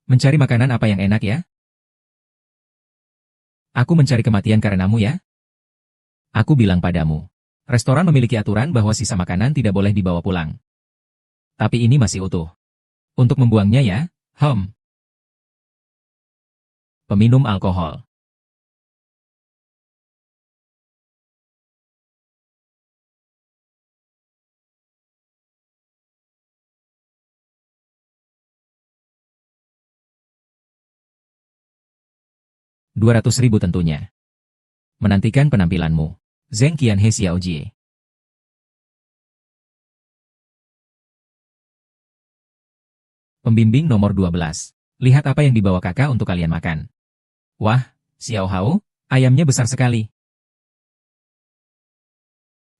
Mencari makanan apa yang enak ya? Aku mencari kematian karenamu ya? Aku bilang padamu. Restoran memiliki aturan bahwa sisa makanan tidak boleh dibawa pulang. Tapi ini masih utuh. Untuk membuangnya ya, Peminum alkohol. $200.000 tentunya. Menantikan penampilanmu. Zheng Qianhe Xiaojie. Pembimbing nomor 12. Lihat apa yang dibawa kakak untuk kalian makan. Wah, Xiao Hao, ayamnya besar sekali.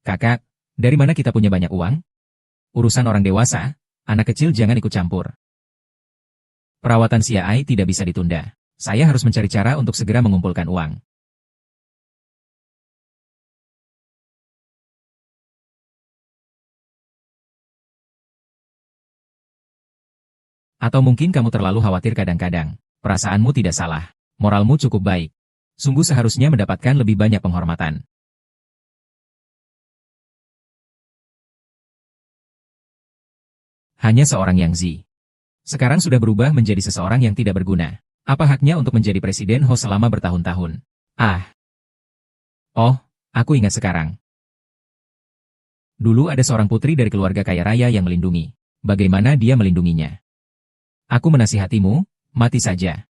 Kakak, dari mana kita punya banyak uang? Urusan orang dewasa, anak kecil jangan ikut campur. Perawatan Xia Ai tidak bisa ditunda. Saya harus mencari cara untuk segera mengumpulkan uang. Atau mungkin kamu terlalu khawatir kadang-kadang. Perasaanmu tidak salah. Moralmu cukup baik. Sungguh seharusnya mendapatkan lebih banyak penghormatan. Hanya seorang Yang Zi. Sekarang sudah berubah menjadi seseorang yang tidak berguna. Apa haknya untuk menjadi presiden Ho selama bertahun-tahun? Ah. Oh, aku ingat sekarang. Dulu ada seorang putri dari keluarga kaya raya yang melindungi. Bagaimana dia melindunginya? Aku menasihatimu, mati saja.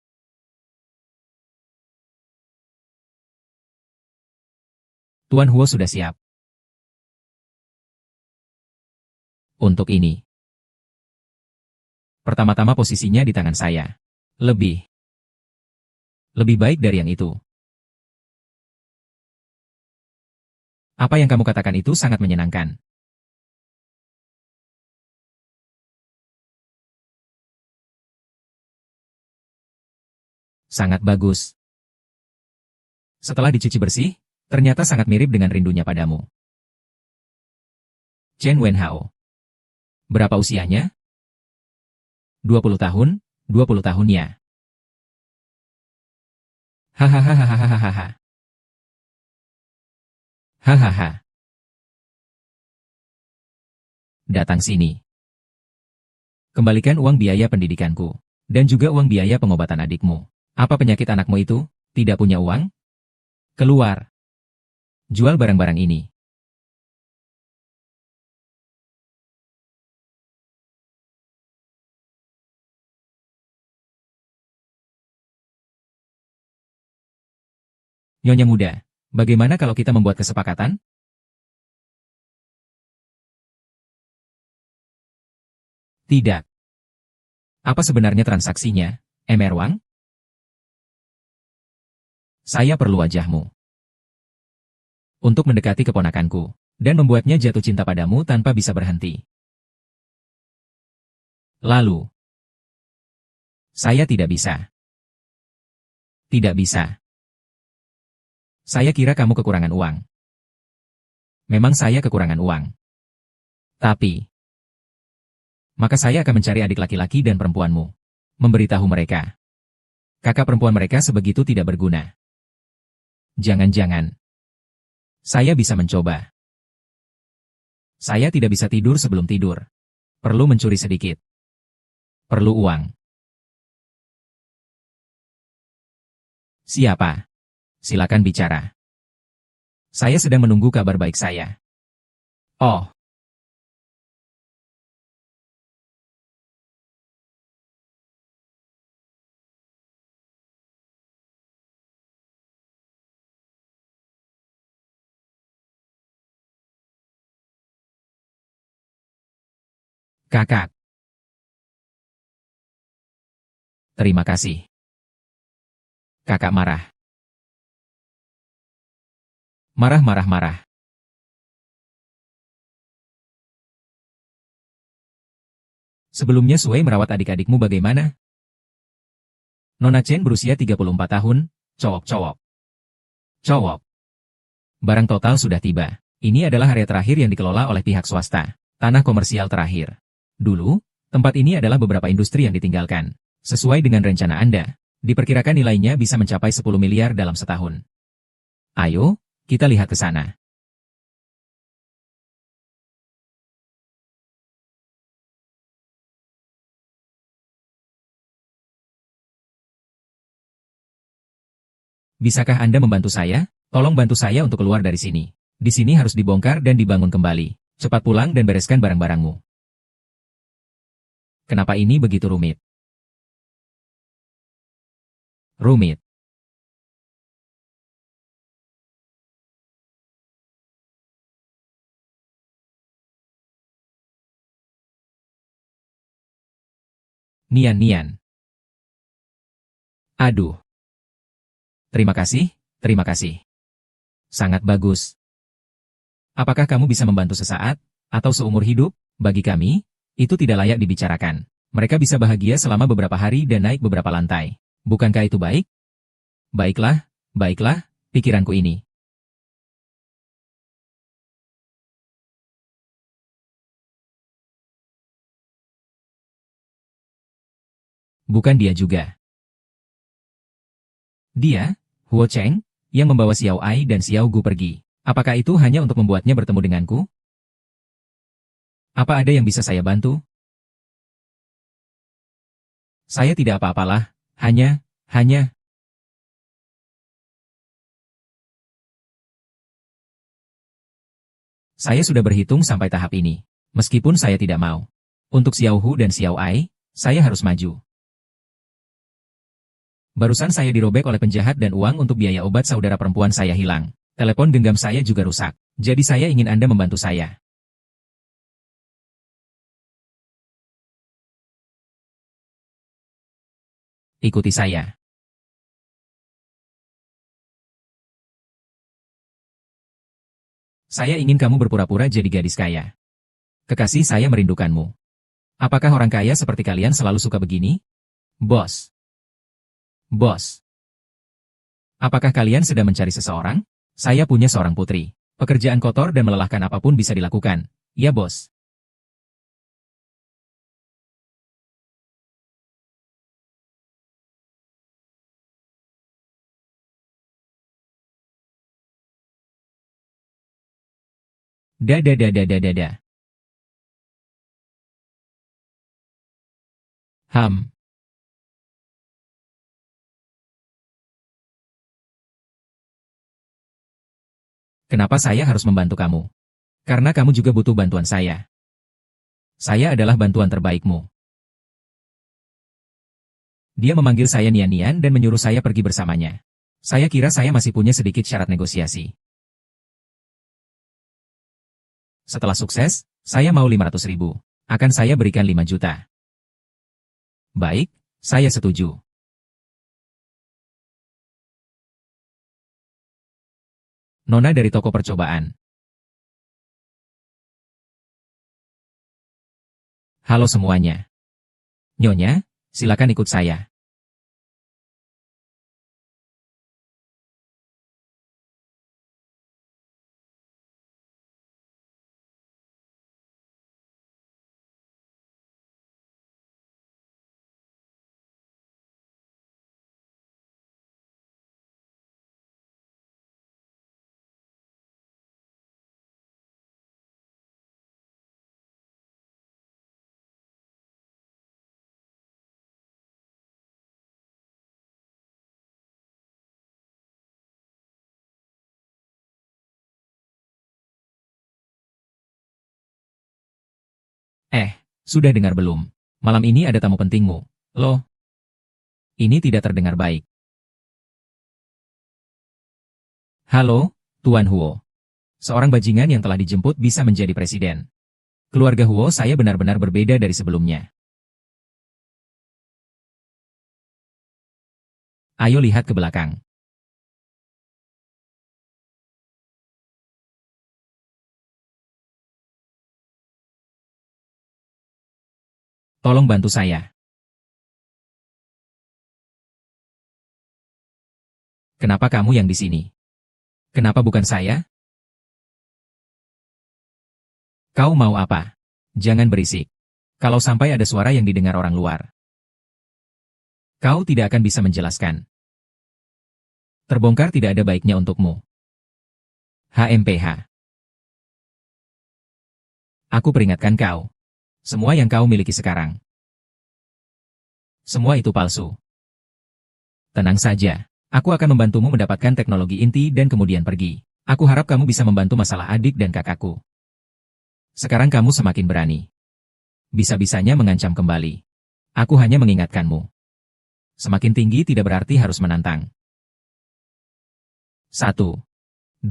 Tuan Huo sudah siap. Untuk ini. Pertama-tama posisinya di tangan saya. Lebih baik dari yang itu. Apa yang kamu katakan itu sangat menyenangkan. Sangat bagus. Setelah dicuci bersih, ternyata sangat mirip dengan rindunya padamu. Chen Wenhao. Berapa usianya? 20 tahun, 20 tahunnya. Hahaha. Hahaha. Datang sini. Kembalikan uang biaya pendidikanku. Dan juga uang biaya pengobatan adikmu. Apa penyakit anakmu itu? Tidak punya uang? Keluar. Jual barang-barang ini. Nyonya muda, bagaimana kalau kita membuat kesepakatan? Tidak. Apa sebenarnya transaksinya, Emerwang? Saya perlu wajahmu. Untuk mendekati keponakanku, dan membuatnya jatuh cinta padamu tanpa bisa berhenti. Lalu, saya tidak bisa. Tidak bisa. Saya kira kamu kekurangan uang. Memang saya kekurangan uang. Tapi, maka saya akan mencari adik laki-laki dan perempuanmu. Memberitahu mereka. Kakak perempuan mereka sebegitu tidak berguna. Jangan-jangan. Saya bisa mencoba. Saya tidak bisa tidur sebelum tidur. Perlu mencuri sedikit. Perlu uang. Siapa? Silakan bicara. Saya sedang menunggu kabar baik saya. Oh. Kakak. Terima kasih. Kakak marah. Marah. Sebelumnya Sui merawat adik-adikmu bagaimana? Nona Chen berusia 34 tahun, cowok. Barang total sudah tiba. Ini adalah area terakhir yang dikelola oleh pihak swasta. Tanah komersial terakhir. Dulu, tempat ini adalah beberapa industri yang ditinggalkan. Sesuai dengan rencana Anda, diperkirakan nilainya bisa mencapai 10 miliar dalam setahun. Ayo, kita lihat ke sana. Bisakah Anda membantu saya? Tolong bantu saya untuk keluar dari sini. Di sini harus dibongkar dan dibangun kembali. Cepat pulang dan bereskan barang-barangmu. Kenapa ini begitu rumit? Rumit. Nian-nian. Aduh. Terima kasih, terima kasih. Sangat bagus. Apakah kamu bisa membantu sesaat, atau seumur hidup? Bagi kami, itu tidak layak dibicarakan. Mereka bisa bahagia selama beberapa hari dan naik beberapa lantai. Bukankah itu baik? Baiklah, baiklah, pikiranku ini. Bukan dia juga. Dia, Huo Cheng, yang membawa Xiao Ai dan Xiao Gu pergi. Apakah itu hanya untuk membuatnya bertemu denganku? Apa ada yang bisa saya bantu? Saya tidak apa-apalah, hanya... Saya sudah berhitung sampai tahap ini. Meskipun saya tidak mau. Untuk Xiao Hu dan Xiao Ai, saya harus maju. Barusan saya dirobek oleh penjahat dan uang untuk biaya obat saudara perempuan saya hilang. Telepon genggam saya juga rusak. Jadi saya ingin Anda membantu saya. Ikuti saya. Saya ingin kamu berpura-pura jadi gadis kaya. Kekasih saya merindukanmu. Apakah orang kaya seperti kalian selalu suka begini? Bos. Bos. Apakah kalian sedang mencari seseorang? Saya punya seorang putri. Pekerjaan kotor dan melelahkan apapun bisa dilakukan. Ya, bos. Dadadadadadada. Ham. Kenapa saya harus membantu kamu? Karena kamu juga butuh bantuan saya. Saya adalah bantuan terbaikmu. Dia memanggil saya Nian-Nian dan menyuruh saya pergi bersamanya. Saya kira saya masih punya sedikit syarat negosiasi. Setelah sukses, saya mau 500.000. Akan saya berikan 5 juta. Baik, saya setuju. Nona dari toko percobaan. Halo semuanya. Nyonya, silakan ikut saya. Sudah dengar belum? Malam ini ada tamu pentingmu. Loh, ini tidak terdengar baik. Halo, Tuan Huo. Seorang bajingan yang telah dijemput bisa menjadi presiden. Keluarga Huo saya benar-benar berbeda dari sebelumnya. Ayo lihat ke belakang. Tolong bantu saya. Kenapa kamu yang di sini? Kenapa bukan saya? Kau mau apa? Jangan berisik. Kalau sampai ada suara yang didengar orang luar. Kau tidak akan bisa menjelaskan. Terbongkar tidak ada baiknya untukmu. HMPH. Aku peringatkan kau. Semua yang kau miliki sekarang. Semua itu palsu. Tenang saja. Aku akan membantumu mendapatkan teknologi inti dan kemudian pergi. Aku harap kamu bisa membantu masalah adik dan kakakku. Sekarang kamu semakin berani. Bisa-bisanya mengancam kembali. Aku hanya mengingatkanmu. Semakin tinggi tidak berarti harus menantang. 1, 2,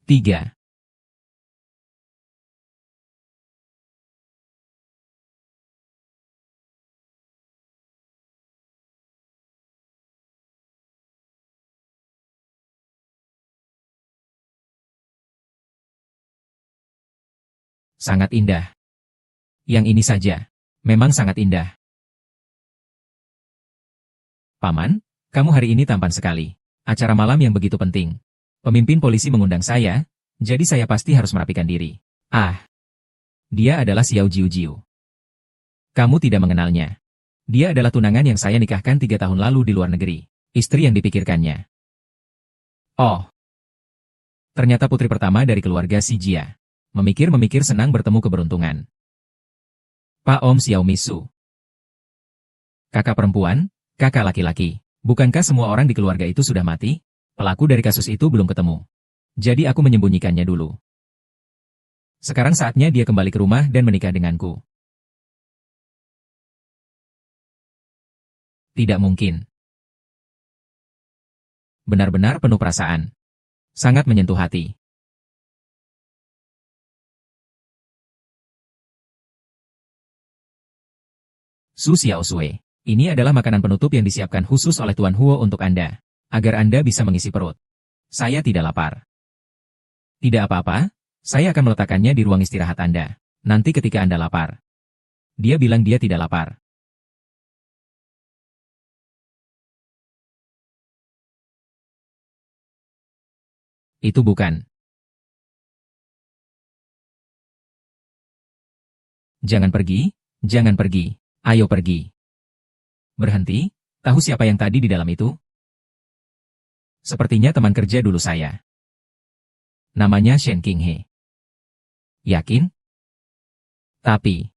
3. Sangat indah. Yang ini saja. Memang sangat indah. Paman, kamu hari ini tampan sekali. Acara malam yang begitu penting. Pemimpin polisi mengundang saya, jadi saya pasti harus merapikan diri. Ah, dia adalah Xiao Jiu. Kamu tidak mengenalnya. Dia adalah tunangan yang saya nikahkan 3 tahun lalu di luar negeri. Istri yang dipikirkannya. Oh, ternyata putri pertama dari keluarga si Jia. Memikir-memikir senang bertemu keberuntungan. Pak Om Xiao Misu. Kakak perempuan, kakak laki-laki. Bukankah semua orang di keluarga itu sudah mati? Pelaku dari kasus itu belum ketemu. Jadi aku menyembunyikannya dulu. Sekarang saatnya dia kembali ke rumah dan menikah denganku. Tidak mungkin. Benar-benar penuh perasaan. Sangat menyentuh hati. Su Xiaosui. Ini adalah makanan penutup yang disiapkan khusus oleh Tuan Huo untuk Anda. Agar Anda bisa mengisi perut. Saya tidak lapar. Tidak apa-apa, saya akan meletakkannya di ruang istirahat Anda. Nanti ketika Anda lapar. Dia bilang dia tidak lapar. Itu bukan. Jangan pergi, jangan pergi. Ayo pergi. Berhenti, tahu siapa yang tadi di dalam itu? Sepertinya teman kerja dulu saya. Namanya Shen Qinghe. Yakin? Tapi,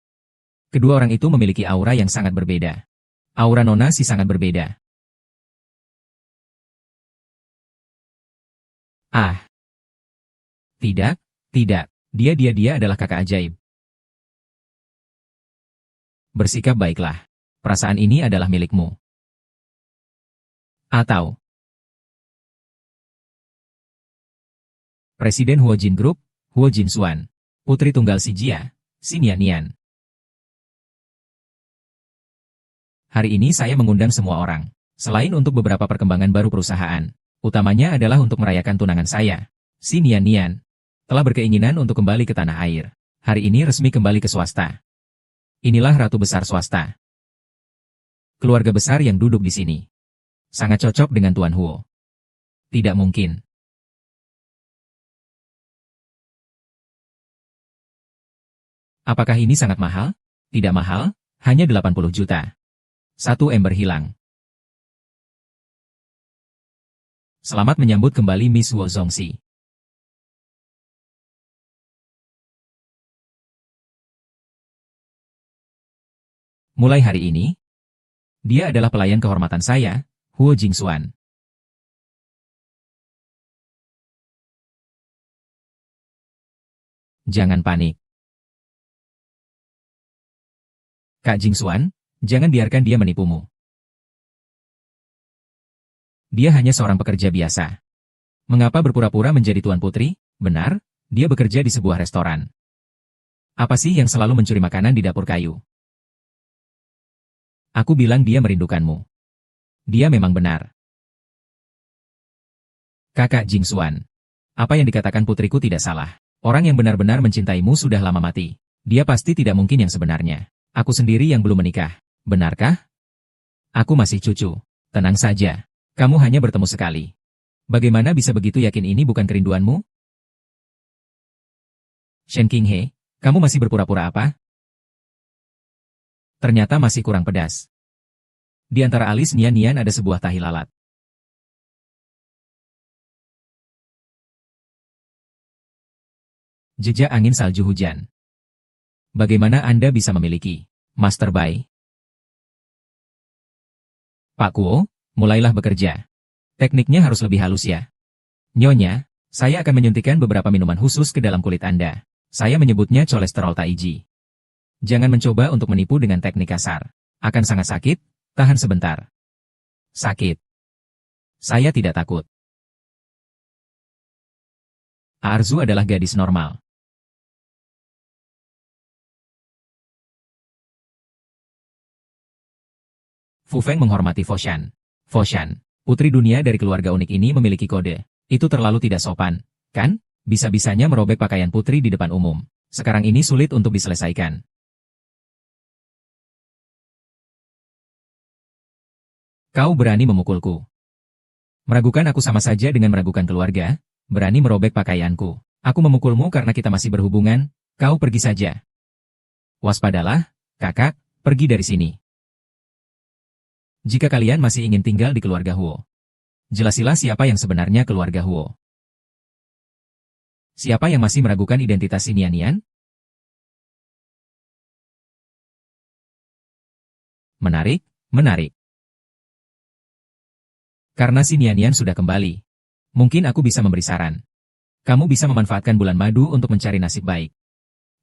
kedua orang itu memiliki aura yang sangat berbeda. Aura Nona sih sangat berbeda. Ah. Tidak, tidak. Dia adalah kakak ajaib. Bersikap baiklah. Perasaan ini adalah milikmu. Atau Presiden Huo Jin Group, Huo Jin Xuan, Putri Tunggal si Jia, si Nian Nian. Hari ini saya mengundang semua orang. Selain untuk beberapa perkembangan baru perusahaan, utamanya adalah untuk merayakan tunangan saya, si Nian Nian, telah berkeinginan untuk kembali ke tanah air. Hari ini resmi kembali ke swasta. Inilah ratu besar swasta. Keluarga besar yang duduk di sini. Sangat cocok dengan Tuan Huo. Tidak mungkin. Apakah ini sangat mahal? Tidak mahal, hanya 80 juta. 1 ember hilang. Selamat menyambut kembali Miss Wo Zongxi. Mulai hari ini, dia adalah pelayan kehormatan saya, Huo Jingxuan. Jangan panik. Kak Jingxuan, jangan biarkan dia menipumu. Dia hanya seorang pekerja biasa. Mengapa berpura-pura menjadi tuan putri? Benar, dia bekerja di sebuah restoran. Apa sih yang selalu mencuri makanan di dapur kayu? Aku bilang dia merindukanmu. Dia memang benar. Kakak Jingxuan. Apa yang dikatakan putriku tidak salah. Orang yang benar-benar mencintaimu sudah lama mati. Dia pasti tidak mungkin yang sebenarnya. Aku sendiri yang belum menikah. Benarkah? Aku masih cucu. Tenang saja. Kamu hanya bertemu sekali. Bagaimana bisa begitu yakin ini bukan kerinduanmu? Shen Qinghe, kamu masih berpura-pura apa? Ternyata masih kurang pedas. Di antara alis Nian-Nian ada sebuah tahi lalat. Jejak angin salju hujan. Bagaimana Anda bisa memiliki Master Bai? Pak Kuo, mulailah bekerja. Tekniknya harus lebih halus ya. Nyonya, saya akan menyuntikkan beberapa minuman khusus ke dalam kulit Anda. Saya menyebutnya kolesterol Taiji. Jangan mencoba untuk menipu dengan teknik kasar. Akan sangat sakit, tahan sebentar. Sakit. Saya tidak takut. Arzu adalah gadis normal. Fu Feng menghormati Foshan. Foshan, putri dunia dari keluarga unik ini memiliki kode. Itu terlalu tidak sopan, kan? Bisa-bisanya merobek pakaian putri di depan umum. Sekarang ini sulit untuk diselesaikan. Kau berani memukulku. Meragukan aku sama saja dengan meragukan keluarga, berani merobek pakaianku. Aku memukulmu karena kita masih berhubungan, kau pergi saja. Waspadalah, kakak, pergi dari sini. Jika kalian masih ingin tinggal di keluarga Huo, jelasilah siapa yang sebenarnya keluarga Huo. Siapa yang masih meragukan identitas si Nian-Nian? Menarik, menarik. Karena si Nian-Nian sudah kembali, mungkin aku bisa memberi saran. Kamu bisa memanfaatkan bulan madu untuk mencari nasib baik.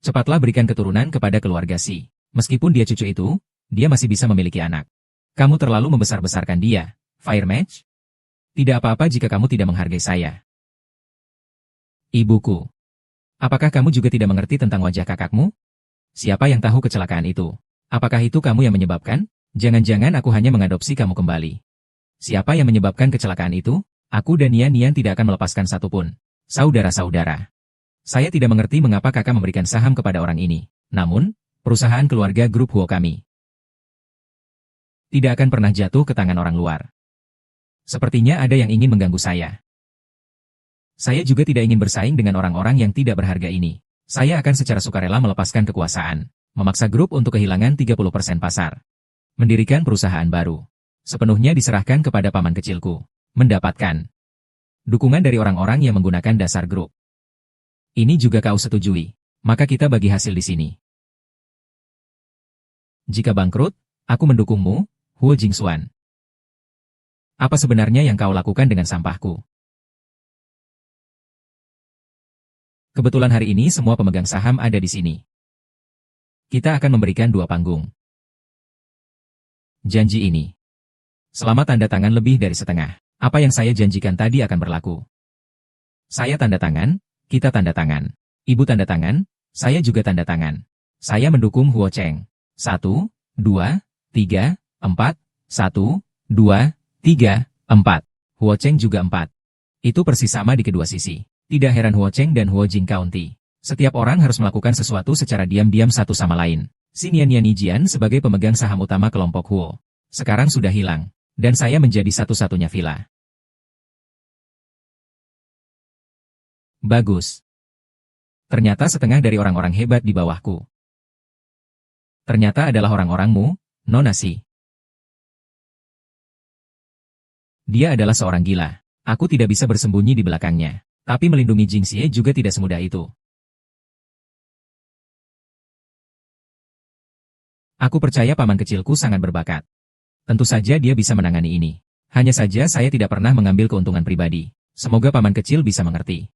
Cepatlah berikan keturunan kepada keluarga Si. Meskipun dia cucu itu, dia masih bisa memiliki anak. Kamu terlalu membesar-besarkan dia, Fire Mage? Tidak apa-apa jika kamu tidak menghargai saya. Ibuku. Apakah kamu juga tidak mengerti tentang wajah kakakmu? Siapa yang tahu kecelakaan itu? Apakah itu kamu yang menyebabkan? Jangan-jangan aku hanya mengadopsi kamu kembali. Siapa yang menyebabkan kecelakaan itu? Aku dan Nian-Nian tidak akan melepaskan satupun. Saudara-saudara. Saya tidak mengerti mengapa kakak memberikan saham kepada orang ini. Namun, perusahaan keluarga grup Huo kami tidak akan pernah jatuh ke tangan orang luar. Sepertinya ada yang ingin mengganggu saya. Saya juga tidak ingin bersaing dengan orang-orang yang tidak berharga ini. Saya akan secara sukarela melepaskan kekuasaan, memaksa grup untuk kehilangan 30% pasar. Mendirikan perusahaan baru. Sepenuhnya diserahkan kepada paman kecilku. Mendapatkan dukungan dari orang-orang yang menggunakan dasar grup. Ini juga kau setujui, maka kita bagi hasil di sini. Jika bangkrut, aku mendukungmu, Huo Jingxuan. Apa sebenarnya yang kau lakukan dengan sampahku? Kebetulan hari ini semua pemegang saham ada di sini. Kita akan memberikan 2 panggung. Janji ini. Selama tanda tangan lebih dari setengah, apa yang saya janjikan tadi akan berlaku. Saya tanda tangan, kita tanda tangan. Ibu tanda tangan, saya juga tanda tangan. Saya mendukung Huo Cheng. 1, 2, 3, 4, 1, 2, 3, 4. Huo Cheng juga 4. Itu persis sama di kedua sisi. Tidak heran Huo Cheng dan Huo Jing County. Setiap orang harus melakukan sesuatu secara diam-diam satu sama lain. Si Nian-Nian Jian sebagai pemegang saham utama kelompok Huo. Sekarang sudah hilang. Dan saya menjadi satu-satunya villa. Bagus. Ternyata setengah dari orang-orang hebat di bawahku. Ternyata adalah orang-orangmu, Nona Si. Dia adalah seorang gila. Aku tidak bisa bersembunyi di belakangnya. Tapi melindungi Jing Xie juga tidak semudah itu. Aku percaya paman kecilku sangat berbakat. Tentu saja dia bisa menangani ini. Hanya saja saya tidak pernah mengambil keuntungan pribadi. Semoga paman kecil bisa mengerti.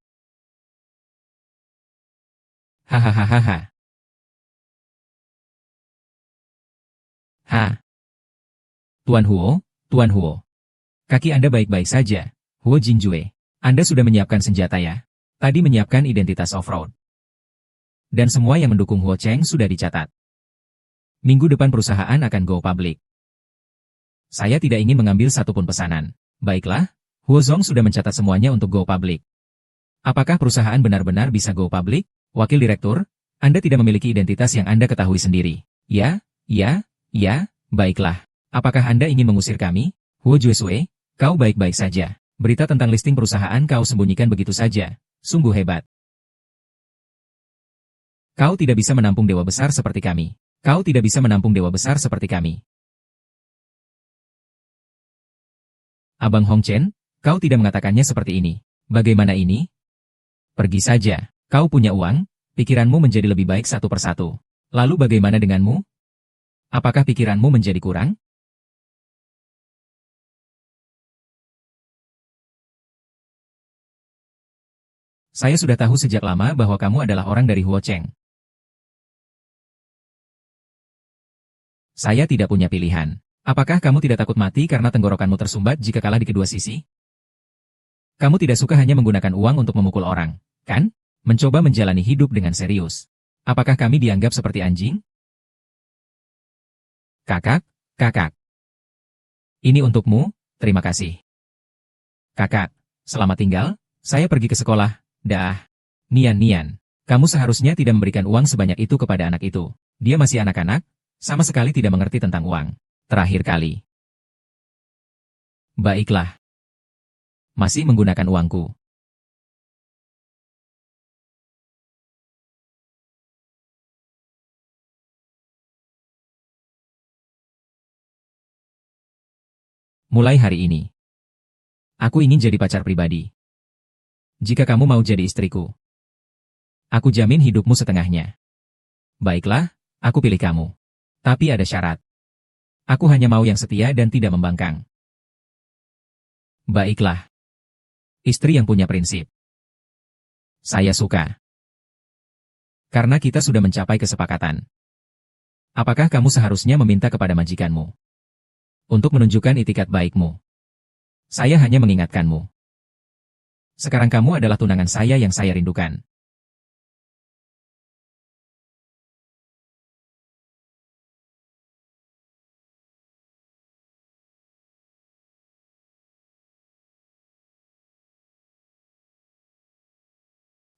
Hahaha. Ha. Tuan Huo, Tuan Huo. Kaki Anda baik-baik saja, Huo Jingjue. Anda sudah menyiapkan senjata ya? Tadi menyiapkan identitas off-road. Dan semua yang mendukung Huo Cheng sudah dicatat. Minggu depan perusahaan akan go public. Saya tidak ingin mengambil satupun pesanan. Baiklah, Huo Zong sudah mencatat semuanya untuk go public. Apakah perusahaan benar-benar bisa go public? Wakil Direktur, Anda tidak memiliki identitas yang Anda ketahui sendiri. Ya, baiklah. Apakah Anda ingin mengusir kami? Huo Juesue, kau baik-baik saja. Berita tentang listing perusahaan kau sembunyikan begitu saja. Sungguh hebat. Kau tidak bisa menampung dewa besar seperti kami. Kau tidak bisa menampung dewa besar seperti kami. Abang Hong Chen, kau tidak mengatakannya seperti ini. Bagaimana ini? Pergi saja. Kau punya uang, pikiranmu menjadi lebih baik satu persatu. Lalu bagaimana denganmu? Apakah pikiranmu menjadi kurang? Saya sudah tahu sejak lama bahwa kamu adalah orang dari Huo Cheng. Saya tidak punya pilihan. Apakah kamu tidak takut mati karena tenggorokanmu tersumbat jika kalah di kedua sisi? Kamu tidak suka hanya menggunakan uang untuk memukul orang, kan? Mencoba menjalani hidup dengan serius. Apakah kami dianggap seperti anjing? Kakak, kakak. Ini untukmu, terima kasih. Kakak, selamat tinggal, saya pergi ke sekolah, dah. Nian, kamu seharusnya tidak memberikan uang sebanyak itu kepada anak itu. Dia masih anak-anak, sama sekali tidak mengerti tentang uang. Terakhir kali. Baiklah. Masih menggunakan uangku. Mulai hari ini. Aku ingin jadi pacar pribadi. Jika kamu mau jadi istriku, aku jamin hidupmu setengahnya. Baiklah, aku pilih kamu. Tapi ada syarat. Aku hanya mau yang setia dan tidak membangkang. Baiklah. Istri yang punya prinsip. Saya suka. Karena kita sudah mencapai kesepakatan. Apakah kamu seharusnya meminta kepada majikanmu untuk menunjukkan itikat baikmu? Saya hanya mengingatkanmu. Sekarang kamu adalah tunangan saya yang saya rindukan.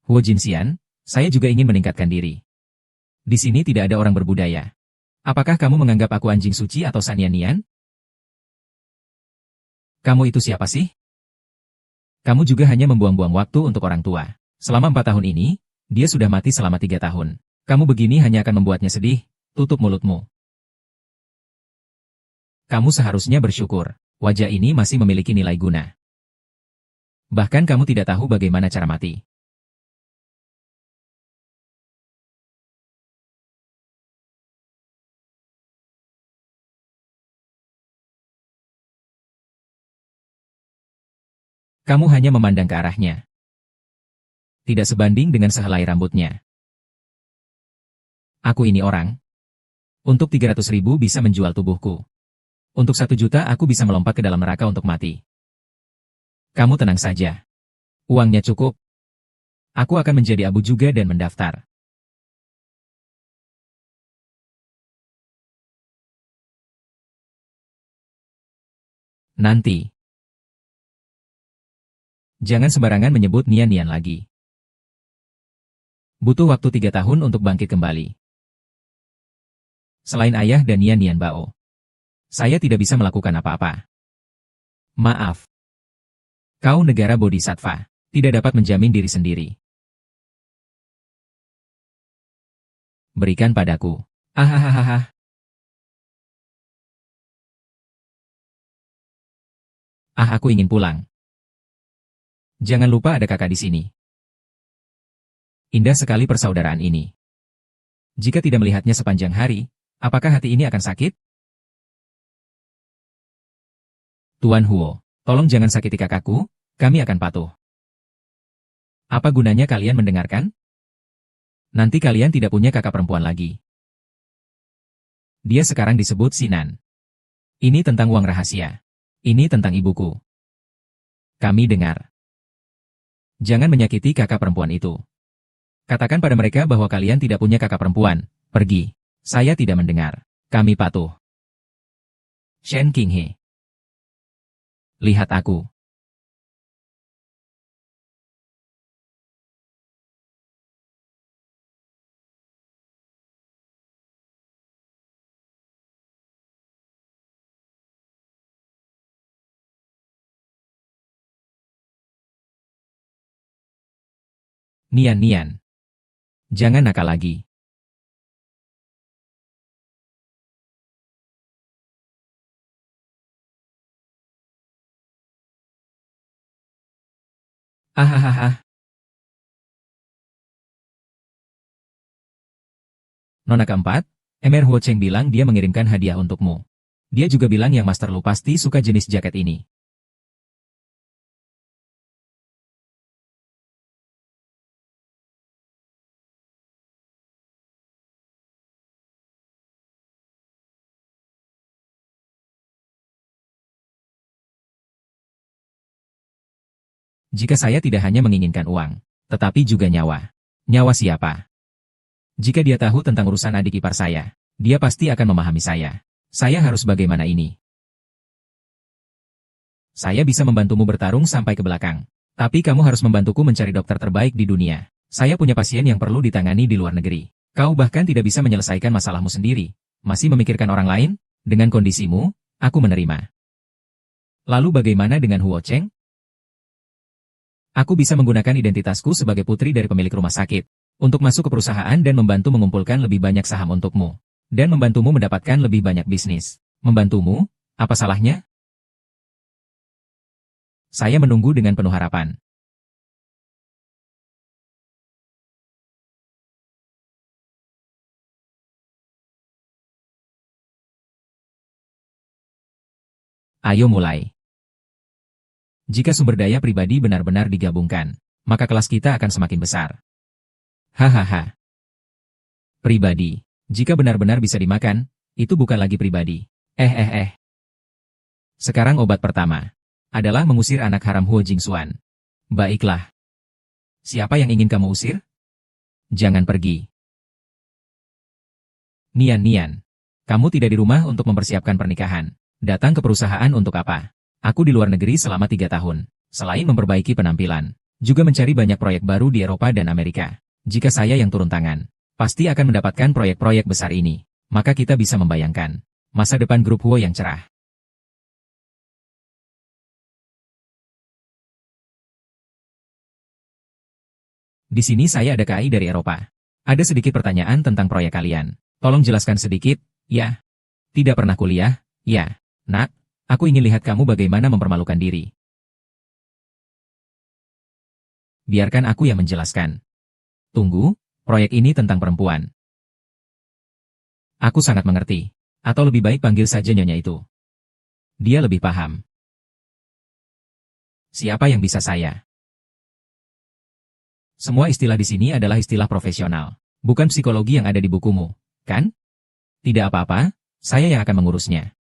Huo Jinxian, saya juga ingin meningkatkan diri. Di sini tidak ada orang berbudaya. Apakah kamu menganggap aku anjing suci atau Sanian-nian? Kamu itu siapa sih? Kamu juga hanya membuang-buang waktu untuk orang tua. Selama 4 tahun ini, dia sudah mati selama 3 tahun. Kamu begini hanya akan membuatnya sedih, tutup mulutmu. Kamu seharusnya bersyukur, wajah ini masih memiliki nilai guna. Bahkan kamu tidak tahu bagaimana cara mati. Kamu hanya memandang ke arahnya. Tidak sebanding dengan sehelai rambutnya. Aku ini orang. Untuk 300.000 bisa menjual tubuhku. Untuk 1 juta aku bisa melompat ke dalam neraka untuk mati. Kamu tenang saja. Uangnya cukup. Aku akan menjadi abu juga dan mendaftar. Nanti. Jangan sembarangan menyebut Nian-Nian lagi. Butuh waktu 3 tahun untuk bangkit kembali. Selain ayah dan Nian-Nian Bao, saya tidak bisa melakukan apa-apa. Maaf. Kau negara bodhisattva, tidak dapat menjamin diri sendiri. Berikan padaku. Ahahaha. Aku ingin pulang. Jangan lupa ada kakak di sini. Indah sekali persaudaraan ini. Jika tidak melihatnya sepanjang hari, apakah hati ini akan sakit? Tuan Huo, tolong jangan sakiti kakakku, kami akan patuh. Apa gunanya kalian mendengarkan? Nanti kalian tidak punya kakak perempuan lagi. Dia sekarang disebut Sinan. Ini tentang uang rahasia. Ini tentang ibuku. Kami dengar. Jangan menyakiti kakak perempuan itu. Katakan pada mereka bahwa kalian tidak punya kakak perempuan. Pergi. Saya tidak mendengar. Kami patuh. Shen Qinghe. Lihat aku. Nian-Nian. Jangan nakal lagi. Ahahaha. Nona keempat, Emer Huo Cheng bilang dia mengirimkan hadiah untukmu. Dia juga bilang yang Master Lu pasti suka jenis jaket ini. Jika saya tidak hanya menginginkan uang, tetapi juga nyawa. Nyawa siapa? Jika dia tahu tentang urusan adik ipar saya, dia pasti akan memahami saya. Saya harus bagaimana ini? Saya bisa membantumu bertarung sampai ke belakang. Tapi kamu harus membantuku mencari dokter terbaik di dunia. Saya punya pasien yang perlu ditangani di luar negeri. Kau bahkan tidak bisa menyelesaikan masalahmu sendiri. Masih memikirkan orang lain? Dengan kondisimu, aku menerima. Lalu bagaimana dengan Huo Cheng? Aku bisa menggunakan identitasku sebagai putri dari pemilik rumah sakit untuk masuk ke perusahaan dan membantu mengumpulkan lebih banyak saham untukmu. Dan membantumu mendapatkan lebih banyak bisnis. Membantumu? Apa salahnya? Saya menunggu dengan penuh harapan. Ayo mulai. Jika sumber daya pribadi benar-benar digabungkan, maka kelas kita akan semakin besar. Hahaha. Pribadi. Jika benar-benar bisa dimakan, itu bukan lagi pribadi. Sekarang obat pertama adalah mengusir anak haram Huo Jingxuan. Baiklah. Siapa yang ingin kamu usir? Jangan pergi. Nian, kamu tidak di rumah untuk mempersiapkan pernikahan. Datang ke perusahaan untuk apa? Aku di luar negeri selama 3 tahun. Selain memperbaiki penampilan, juga mencari banyak proyek baru di Eropa dan Amerika. Jika saya yang turun tangan, pasti akan mendapatkan proyek-proyek besar ini. Maka kita bisa membayangkan masa depan grup Huo yang cerah. Di sini saya ada KI dari Eropa. Ada sedikit pertanyaan tentang proyek kalian. Tolong jelaskan sedikit, ya. Tidak pernah kuliah, ya. Nak, aku ingin lihat kamu bagaimana mempermalukan diri. Biarkan aku yang menjelaskan. Tunggu, proyek ini tentang perempuan. Aku sangat mengerti. Atau lebih baik panggil saja nyonya itu. Dia lebih paham. Siapa yang bisa saya? Semua istilah di sini adalah istilah profesional. Bukan psikologi yang ada di bukumu, kan? Tidak apa-apa, saya yang akan mengurusnya.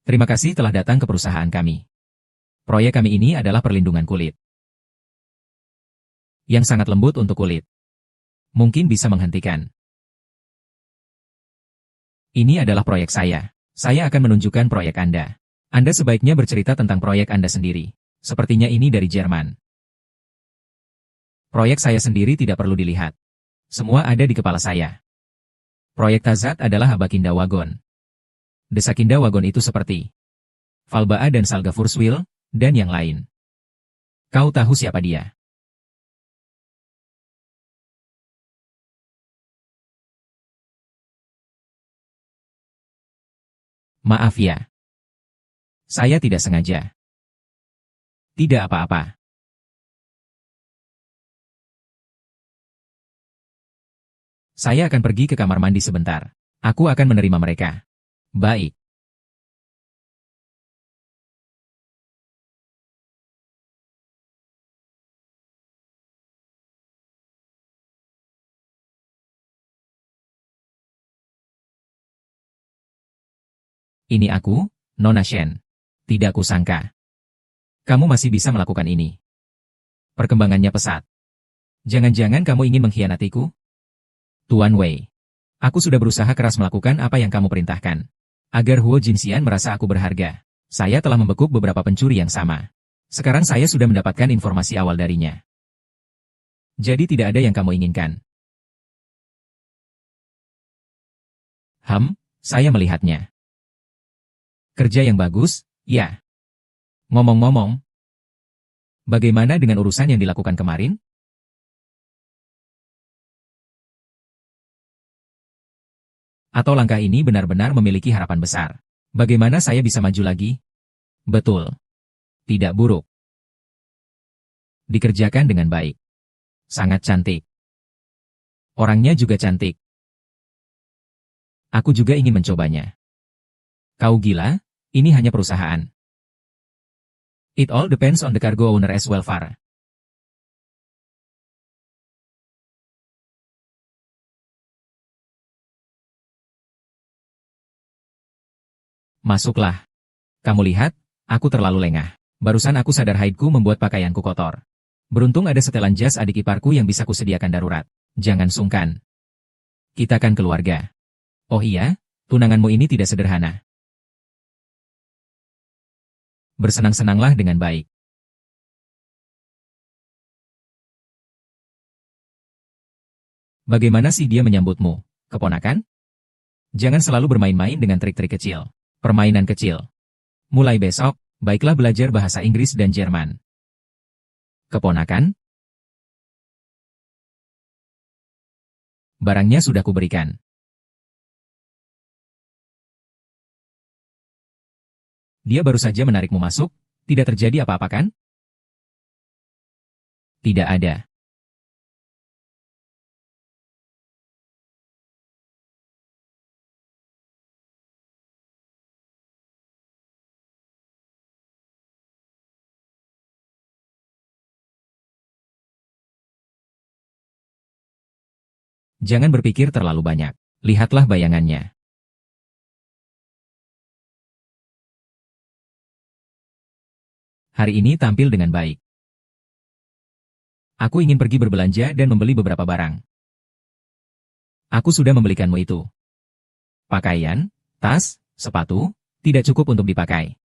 Terima kasih telah datang ke perusahaan kami. Proyek kami ini adalah perlindungan kulit. Yang sangat lembut untuk kulit. Mungkin bisa menghentikan. Ini adalah proyek saya. Saya akan menunjukkan proyek Anda. Anda sebaiknya bercerita tentang proyek Anda sendiri. Sepertinya ini dari Jerman. Proyek saya sendiri tidak perlu dilihat. Semua ada di kepala saya. Proyek Tazat adalah Abakinda Wagon. Desakinda Wagon itu seperti Falbaa dan Salga Furswil, dan yang lain. Kau tahu siapa dia? Maaf ya. Saya tidak sengaja. Tidak apa-apa. Saya akan pergi ke kamar mandi sebentar. Aku akan menerima mereka. Baik. Ini aku, Nona Shen. Tidak kusangka. Kamu masih bisa melakukan ini. Perkembangannya pesat. Jangan-jangan kamu ingin mengkhianatiku? Tuan Wei. Aku sudah berusaha keras melakukan apa yang kamu perintahkan. Agar Huo Jinxian merasa aku berharga. Saya telah membekuk beberapa pencuri yang sama. Sekarang saya sudah mendapatkan informasi awal darinya. Jadi tidak ada yang kamu inginkan. Saya melihatnya. Kerja yang bagus, ya. Ngomong-ngomong, bagaimana dengan urusan yang dilakukan kemarin? Atau langkah ini benar-benar memiliki harapan besar? Bagaimana saya bisa maju lagi? Betul. Tidak buruk. Dikerjakan dengan baik. Sangat cantik. Orangnya juga cantik. Aku juga ingin mencobanya. Kau gila? Ini hanya perusahaan. It all depends on the cargo owner as well, Far. Masuklah. Kamu lihat, aku terlalu lengah. Barusan aku sadar haidku membuat pakaianku kotor. Beruntung ada setelan jas adik iparku yang bisa kusediakan darurat. Jangan sungkan. Kita kan keluarga. Oh iya, tunanganmu ini tidak sederhana. Bersenang-senanglah dengan baik. Bagaimana sih dia menyambutmu, keponakan? Jangan selalu bermain-main dengan trik-trik kecil. Permainan kecil. Mulai besok, baiklah belajar bahasa Inggris dan Jerman. Keponakan? Barangnya sudah kuberikan. Dia baru saja menarikmu masuk, tidak terjadi apa-apa kan? Tidak ada. Jangan berpikir terlalu banyak. Lihatlah bayangannya. Hari ini tampil dengan baik. Aku ingin pergi berbelanja dan membeli beberapa barang. Aku sudah membelikanmu itu. Pakaian, tas, sepatu, tidak cukup untuk dipakai.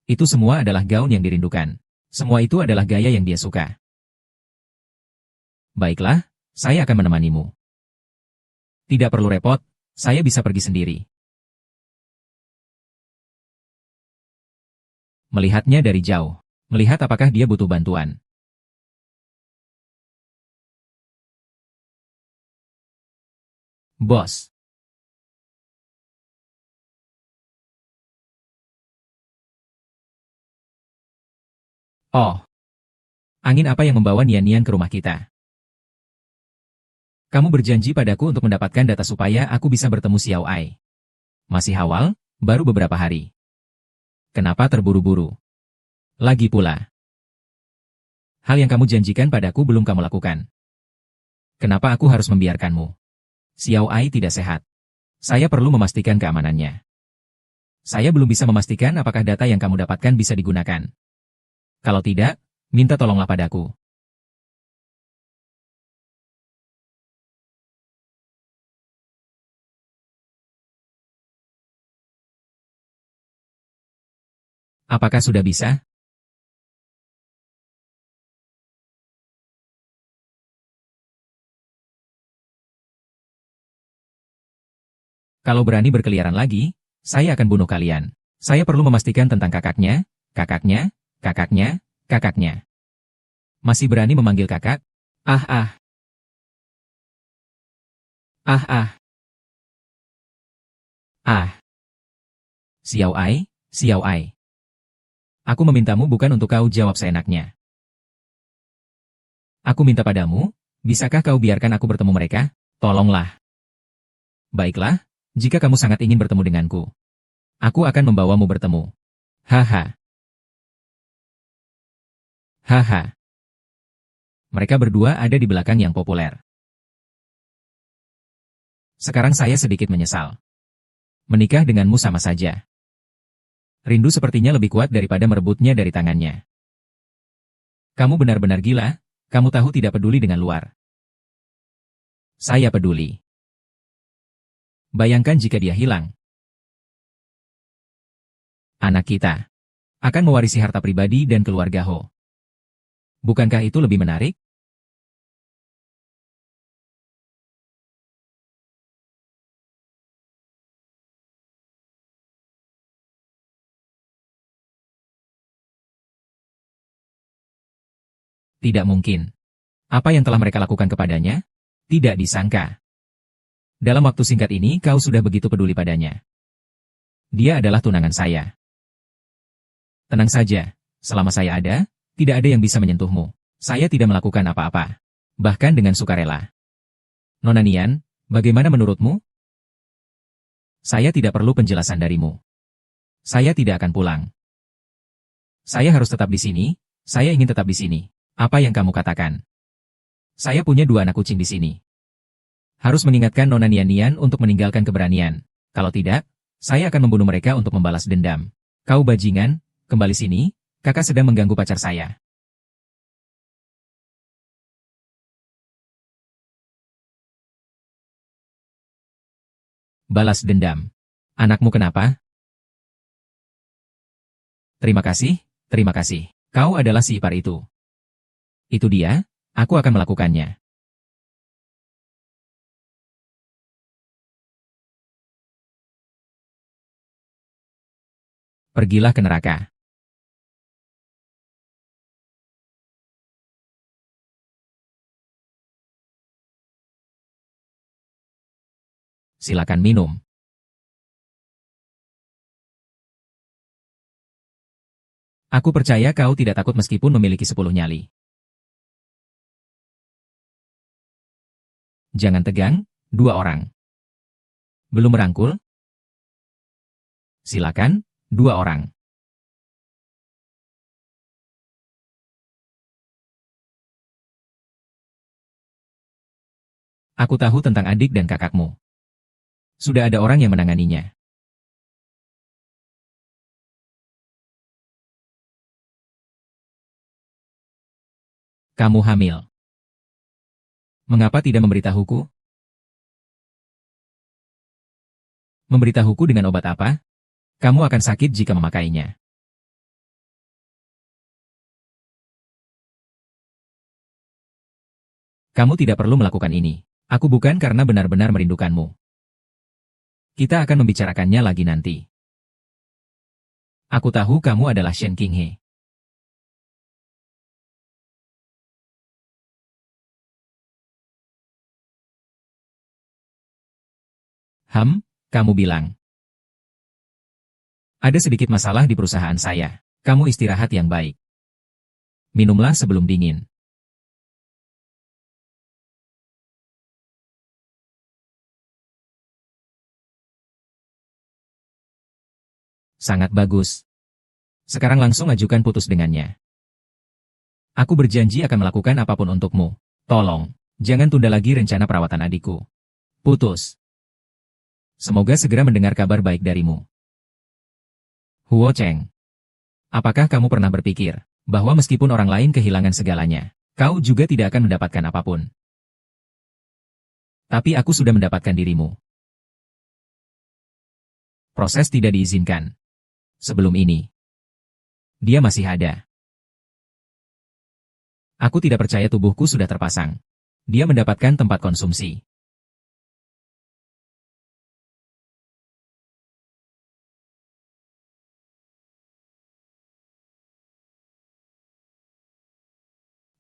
Itu semua adalah gaun yang dirindukan. Semua itu adalah gaya yang dia suka. Baiklah, saya akan menemanimu. Tidak perlu repot, saya bisa pergi sendiri. Melihatnya dari jauh. Melihat apakah dia butuh bantuan. Bos. Oh. Angin apa yang membawa Nian-Nian ke rumah kita? Kamu berjanji padaku untuk mendapatkan data supaya aku bisa bertemu Xiao Ai. Masih awal, baru beberapa hari. Kenapa terburu-buru? Lagi pula. Hal yang kamu janjikan padaku belum kamu lakukan. Kenapa aku harus membiarkanmu? Xiao Ai tidak sehat. Saya perlu memastikan keamanannya. Saya belum bisa memastikan apakah data yang kamu dapatkan bisa digunakan. Kalau tidak, minta tolonglah padaku. Apakah sudah bisa? Kalau berani berkeliaran lagi, saya akan bunuh kalian. Saya perlu memastikan tentang kakaknya, kakaknya, kakaknya, kakaknya. Masih berani memanggil kakak? Ah ah, ah ah, ah. Xiao Ai, Xiao Ai. Aku memintamu bukan untuk kau jawab seenaknya. Aku minta padamu, bisakah kau biarkan aku bertemu mereka? Tolonglah. Baiklah, jika kamu sangat ingin bertemu denganku. Aku akan membawamu bertemu. Haha. Haha. Mereka berdua ada di belakang yang populer. Sekarang saya sedikit menyesal. Menikah denganmu sama saja. Rindu sepertinya lebih kuat daripada merebutnya dari tangannya. Kamu benar-benar gila, kamu tahu tidak peduli dengan luar. Saya peduli. Bayangkan jika dia hilang. Anak kita akan mewarisi harta pribadi dan keluarga Ho. Bukankah itu lebih menarik? Tidak mungkin. Apa yang telah mereka lakukan kepadanya? Tidak disangka. Dalam waktu singkat ini kau sudah begitu peduli padanya. Dia adalah tunangan saya. Tenang saja, selama saya ada, tidak ada yang bisa menyentuhmu. Saya tidak melakukan apa-apa. Bahkan dengan sukarela. Nona Nian, bagaimana menurutmu? Saya tidak perlu penjelasan darimu. Saya tidak akan pulang. Saya harus tetap di sini, saya ingin tetap di sini. Apa yang kamu katakan? Saya punya 2 anak kucing di sini. Harus mengingatkan Nona Nian untuk meninggalkan keberanian. Kalau tidak, saya akan membunuh mereka untuk membalas dendam. Kau bajingan, kembali sini, kakak sedang mengganggu pacar saya. Balas dendam. Anakmu kenapa? Terima kasih. Kau adalah si ipar itu. Itu dia, aku akan melakukannya. Pergilah ke neraka. Silakan minum. Aku percaya kau tidak takut meskipun memiliki 10 nyali. Jangan tegang, 2 orang. Belum merangkul? Silakan, 2 orang. Aku tahu tentang adik dan kakakmu. Sudah ada orang yang menanganinya. Kamu hamil. Mengapa tidak memberitahuku? Memberitahuku dengan obat apa? Kamu akan sakit jika memakainya. Kamu tidak perlu melakukan ini. Aku bukan karena benar-benar merindukanmu. Kita akan membicarakannya lagi nanti. Aku tahu kamu adalah Shen Qinghe. Kamu bilang. Ada sedikit masalah di perusahaan saya. Kamu istirahat yang baik. Minumlah sebelum dingin. Sangat bagus. Sekarang langsung ajukan putus dengannya. Aku berjanji akan melakukan apapun untukmu. Tolong, jangan tunda lagi rencana perawatan adikku. Putus. Semoga segera mendengar kabar baik darimu. Huo Cheng. Apakah kamu pernah berpikir bahwa meskipun orang lain kehilangan segalanya, kau juga tidak akan mendapatkan apapun? Tapi aku sudah mendapatkan dirimu. Proses tidak diizinkan. Sebelum ini, dia masih ada. Aku tidak percaya tubuhku sudah terpasang. Dia mendapatkan tempat konsumsi.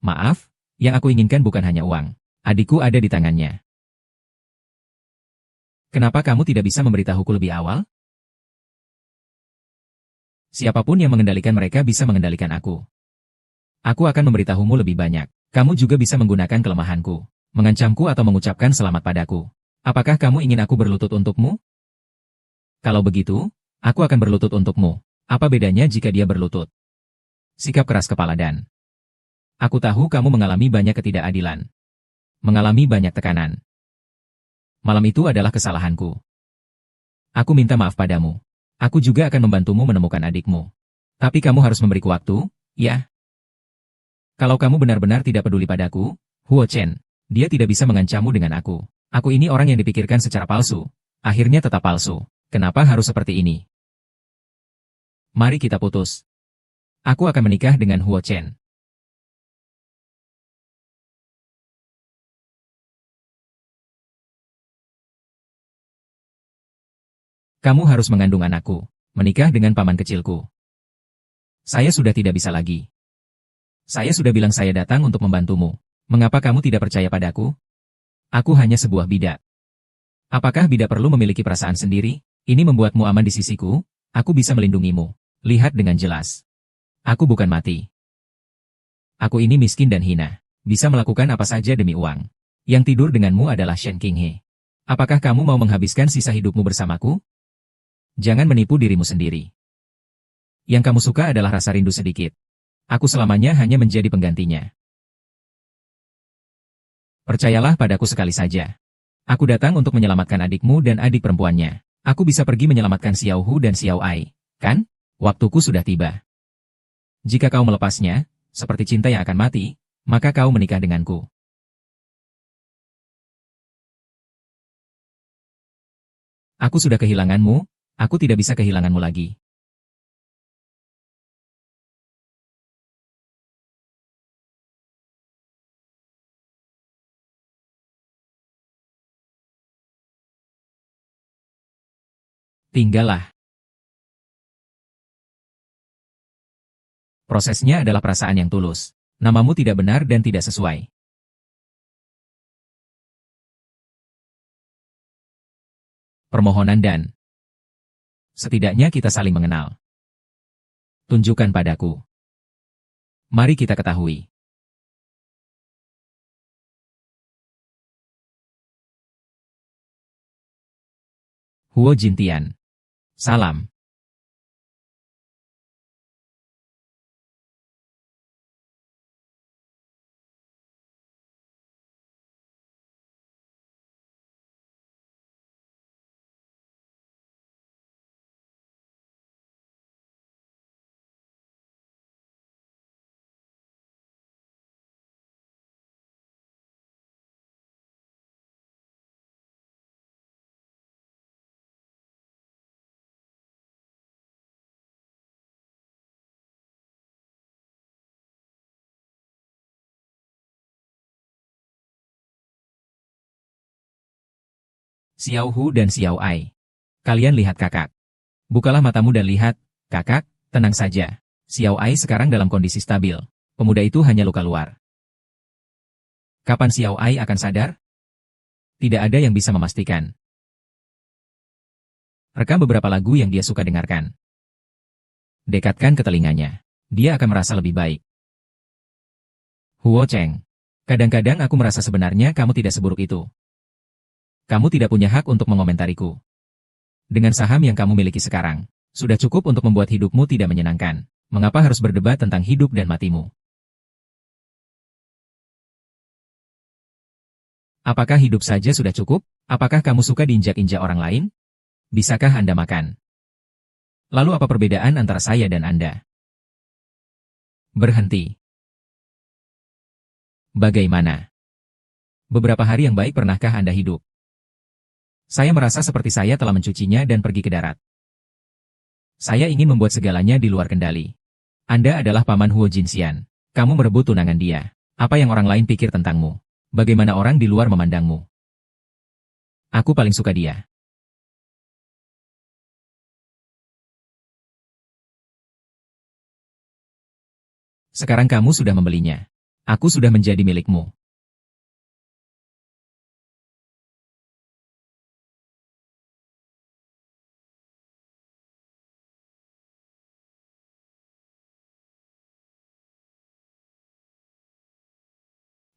Maaf, yang aku inginkan bukan hanya uang. Adikku ada di tangannya. Kenapa kamu tidak bisa memberitahuku lebih awal? Siapapun yang mengendalikan mereka bisa mengendalikan aku. Aku akan memberitahumu lebih banyak. Kamu juga bisa menggunakan kelemahanku, mengancamku atau mengucapkan selamat padaku. Apakah kamu ingin aku berlutut untukmu? Kalau begitu, aku akan berlutut untukmu. Apa bedanya jika dia berlutut? Sikap keras kepala dan... Aku tahu kamu mengalami banyak ketidakadilan. Mengalami banyak tekanan. Malam itu adalah kesalahanku. Aku minta maaf padamu. Aku juga akan membantumu menemukan adikmu. Tapi kamu harus memberiku waktu, ya? Kalau kamu benar-benar tidak peduli padaku, Huo Chen, dia tidak bisa mengancammu dengan aku. Aku ini orang yang dipikirkan secara palsu. Akhirnya tetap palsu. Kenapa harus seperti ini? Mari kita putus. Aku akan menikah dengan Huo Chen. Kamu harus mengandung anakku, menikah dengan paman kecilku. Saya sudah tidak bisa lagi. Saya sudah bilang saya datang untuk membantumu. Mengapa kamu tidak percaya padaku? Aku hanya sebuah bidak. Apakah bidak perlu memiliki perasaan sendiri? Ini membuatmu aman di sisiku, aku bisa melindungimu. Lihat dengan jelas. Aku bukan mati. Aku ini miskin dan hina. Bisa melakukan apa saja demi uang. Yang tidur denganmu adalah Shen Qinghe. Apakah kamu mau menghabiskan sisa hidupmu bersamaku? Jangan menipu dirimu sendiri. Yang kamu suka adalah rasa rindu sedikit. Aku selamanya hanya menjadi penggantinya. Percayalah padaku sekali saja. Aku datang untuk menyelamatkan adikmu dan adik perempuannya. Aku bisa pergi menyelamatkan Xiao Hu dan Xiao Ai, kan? Waktuku sudah tiba. Jika kau melepasnya, seperti cinta yang akan mati, maka kau menikah denganku. Aku sudah kehilanganmu, aku tidak bisa kehilanganmu lagi. Tinggallah. Prosesnya adalah perasaan yang tulus. Namamu tidak benar dan tidak sesuai. Permohonan dan setidaknya kita saling mengenal. Tunjukkan padaku. Mari kita ketahui. Huo Jintian. Salam. Xiao Hu dan Xiao Ai. Kalian lihat kakak. Bukalah matamu dan lihat, kakak, tenang saja. Xiao Ai sekarang dalam kondisi stabil. Pemuda itu hanya luka luar. Kapan Xiao Ai akan sadar? Tidak ada yang bisa memastikan. Rekam beberapa lagu yang dia suka dengarkan. Dekatkan ke telinganya. Dia akan merasa lebih baik. Huo Cheng. Kadang-kadang aku merasa sebenarnya kamu tidak seburuk itu. Kamu tidak punya hak untuk mengomentariku. Dengan saham yang kamu miliki sekarang, sudah cukup untuk membuat hidupmu tidak menyenangkan. Mengapa harus berdebat tentang hidup dan matimu? Apakah hidup saja sudah cukup? Apakah kamu suka diinjak-injak orang lain? Bisakah Anda makan? Lalu apa perbedaan antara saya dan Anda? Berhenti. Bagaimana? Beberapa hari yang baik pernahkah Anda hidup? Saya merasa seperti saya telah mencucinya dan pergi ke darat. Saya ingin membuat segalanya di luar kendali. Anda adalah paman Huo Jinxian. Kamu merebut tunangan dia. Apa yang orang lain pikir tentangmu? Bagaimana orang di luar memandangmu? Aku paling suka dia. Sekarang kamu sudah membelinya. Aku sudah menjadi milikmu.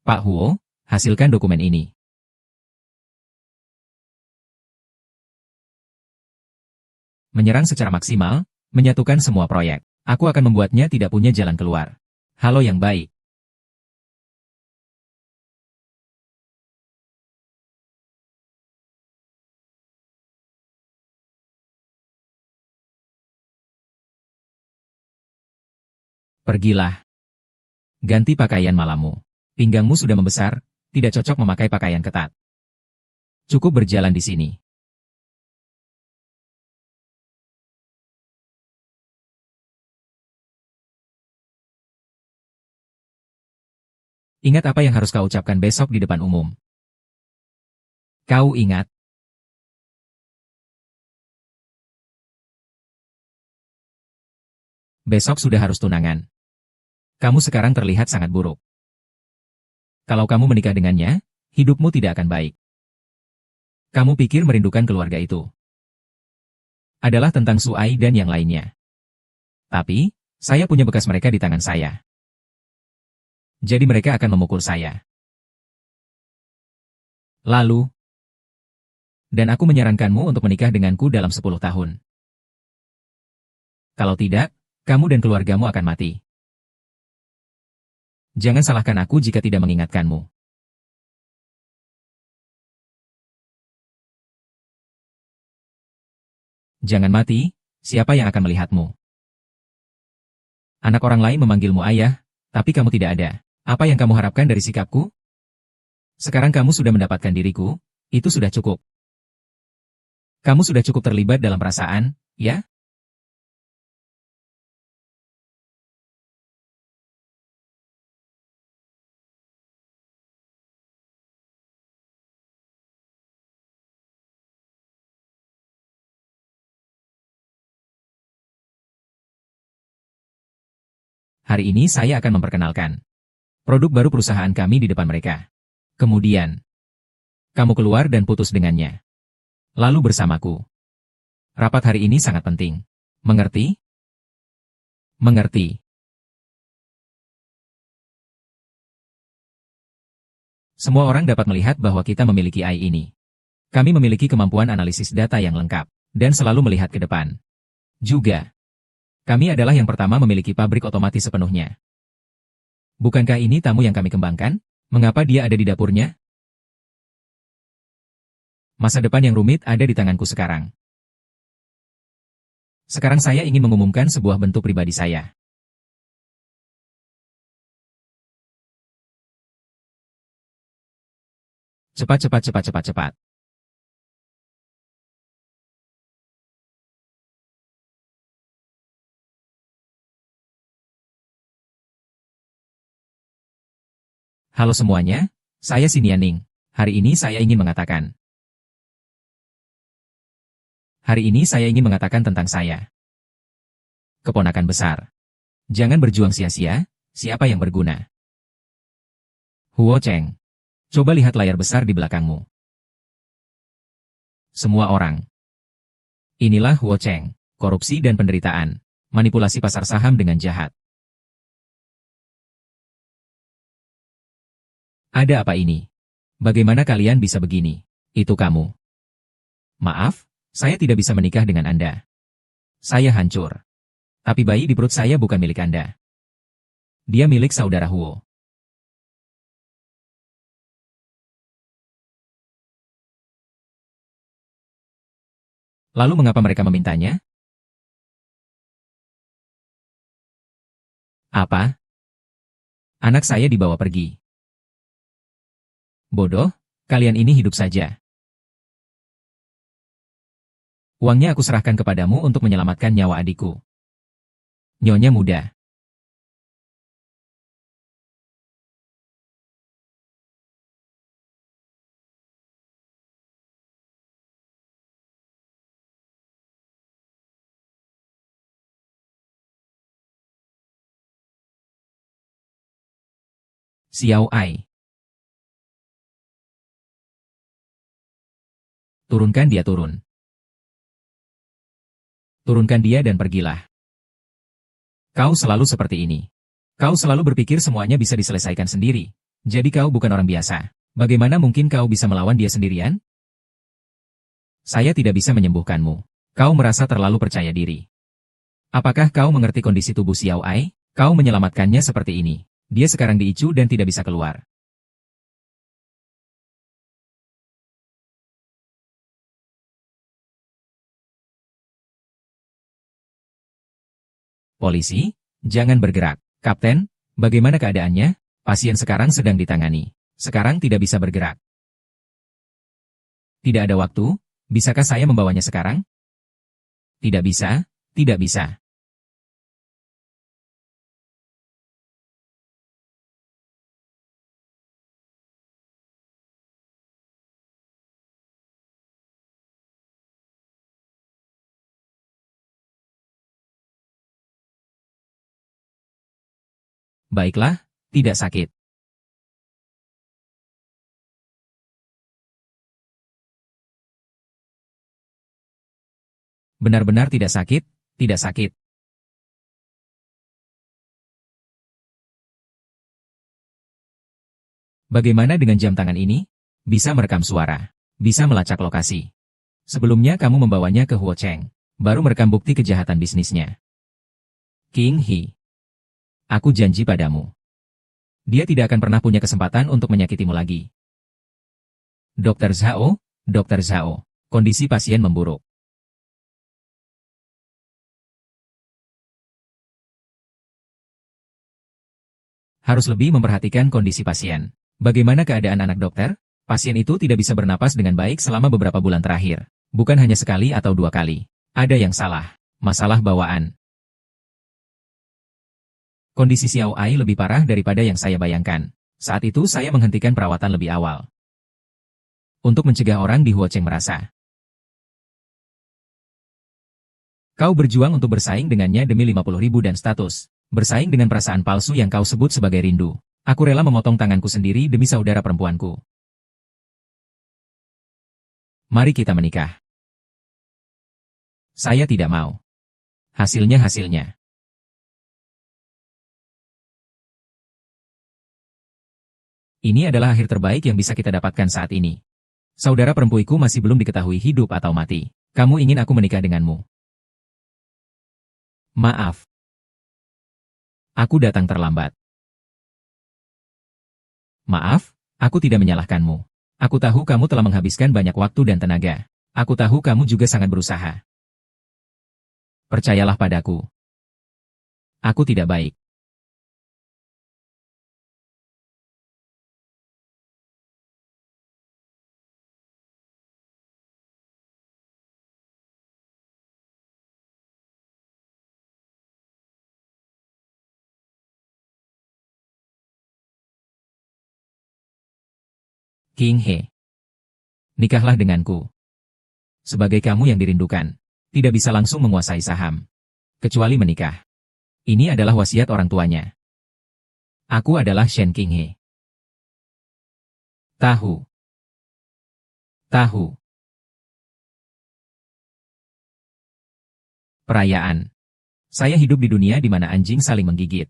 Pak Huo, hasilkan dokumen ini. Menyerang secara maksimal, menyatukan semua proyek. Aku akan membuatnya tidak punya jalan keluar. Halo yang baik. Pergilah. Ganti pakaian malammu. Pinggangmu sudah membesar, tidak cocok memakai pakaian ketat. Cukup berjalan di sini. Ingat apa yang harus kau ucapkan besok di depan umum. Kau ingat? Besok sudah harus tunangan. Kamu sekarang terlihat sangat buruk. Kalau kamu menikah dengannya, hidupmu tidak akan baik. Kamu pikir merindukan keluarga itu. adalah tentang Suai dan yang lainnya. Tapi, saya punya bekas mereka di tangan saya. Jadi mereka akan memukul saya. Lalu, dan aku menyarankanmu untuk menikah denganku dalam 10 tahun. Kalau tidak, kamu dan keluargamu akan mati. Jangan salahkan aku jika tidak mengingatkanmu. Jangan mati, siapa yang akan melihatmu? Anak orang lain memanggilmu ayah, tapi kamu tidak ada. Apa yang kamu harapkan dari sikapku? Sekarang kamu sudah mendapatkan diriku, itu sudah cukup. Kamu sudah cukup terlibat dalam perasaan, ya? Hari ini saya akan memperkenalkan produk baru perusahaan kami di depan mereka. Kemudian, kamu keluar dan putus dengannya. Lalu bersamaku. Rapat hari ini sangat penting. Mengerti? Mengerti. Semua orang dapat melihat bahwa kita memiliki AI ini. Kami memiliki kemampuan analisis data yang lengkap, dan selalu melihat ke depan. Juga, kami adalah yang pertama memiliki pabrik otomatis sepenuhnya. Bukankah ini tamu yang kami kembangkan? Mengapa dia ada di dapurnya? Masa depan yang rumit ada di tanganku sekarang. Sekarang saya ingin mengumumkan sebuah bentuk pribadi saya. Cepat, cepat, cepat, cepat, cepat. Halo semuanya, saya Sinianing. Hari ini saya ingin mengatakan. Hari ini saya ingin mengatakan tentang saya. Keponakan besar. Jangan berjuang sia-sia, siapa yang berguna? Huo Cheng. Coba lihat layar besar di belakangmu. Semua orang. Inilah Huo Cheng, korupsi dan penderitaan, manipulasi pasar saham dengan jahat. Ada apa ini? Bagaimana kalian bisa begini? Itu kamu. Maaf, saya tidak bisa menikah dengan Anda. Saya hancur. Tapi bayi di perut saya bukan milik Anda. Dia milik saudara Huo. Lalu mengapa mereka memintanya? Apa? Anak saya dibawa pergi. Bodoh, kalian ini hidup saja. Uangnya aku serahkan kepadamu untuk menyelamatkan nyawa adikku. Nyonya muda. Xiao Ai. Turunkan dia turun. Turunkan dia dan pergilah. Kau selalu seperti ini. Kau selalu berpikir semuanya bisa diselesaikan sendiri. Jadi kau bukan orang biasa. Bagaimana mungkin kau bisa melawan dia sendirian? Saya tidak bisa menyembuhkanmu. Kau merasa terlalu percaya diri. Apakah kau mengerti kondisi tubuh Xiao Ai? Kau menyelamatkannya seperti ini. Dia sekarang diicu dan tidak bisa keluar. Polisi, jangan bergerak. Kapten, bagaimana keadaannya? Pasien sekarang sedang ditangani. Sekarang tidak bisa bergerak. Tidak ada waktu, bisakah saya membawanya sekarang? Tidak bisa, tidak bisa. Baiklah, tidak sakit. Benar-benar tidak sakit, tidak sakit. Bagaimana dengan jam tangan ini? Bisa merekam suara. Bisa melacak lokasi. Sebelumnya kamu membawanya ke Huo Cheng. Baru merekam bukti kejahatan bisnisnya. King He. Aku janji padamu. Dia tidak akan pernah punya kesempatan untuk menyakitimu lagi. Dokter Zhao, Dokter Zhao. Kondisi pasien memburuk. Harus lebih memperhatikan kondisi pasien. Bagaimana keadaan anak dokter? Pasien itu tidak bisa bernapas dengan baik selama beberapa bulan terakhir. Bukan hanya sekali atau 2 kali. Ada yang salah. Masalah bawaan. Kondisi Xiao Ai lebih parah daripada yang saya bayangkan. Saat itu saya menghentikan perawatan lebih awal. Untuk mencegah orang di Huo Cheng merasa. Kau berjuang untuk bersaing dengannya demi 50.000 dan status. Bersaing dengan perasaan palsu yang kau sebut sebagai rindu. Aku rela memotong tanganku sendiri demi saudara perempuanku. Mari kita menikah. Saya tidak mau. Hasilnya. Ini adalah akhir terbaik yang bisa kita dapatkan saat ini. Saudara perempuiku masih belum diketahui hidup atau mati. Kamu ingin aku menikah denganmu? Maaf. Aku datang terlambat. Maaf, aku tidak menyalahkanmu. Aku tahu kamu telah menghabiskan banyak waktu dan tenaga. Aku tahu kamu juga sangat berusaha. Percayalah padaku. Aku tidak baik. King He. Nikahlah denganku. Sebagai kamu yang dirindukan, tidak bisa langsung menguasai saham. Kecuali menikah. Ini adalah wasiat orang tuanya. Aku adalah Shen King He. Tahu. Perayaan. Saya hidup di dunia di mana anjing saling menggigit.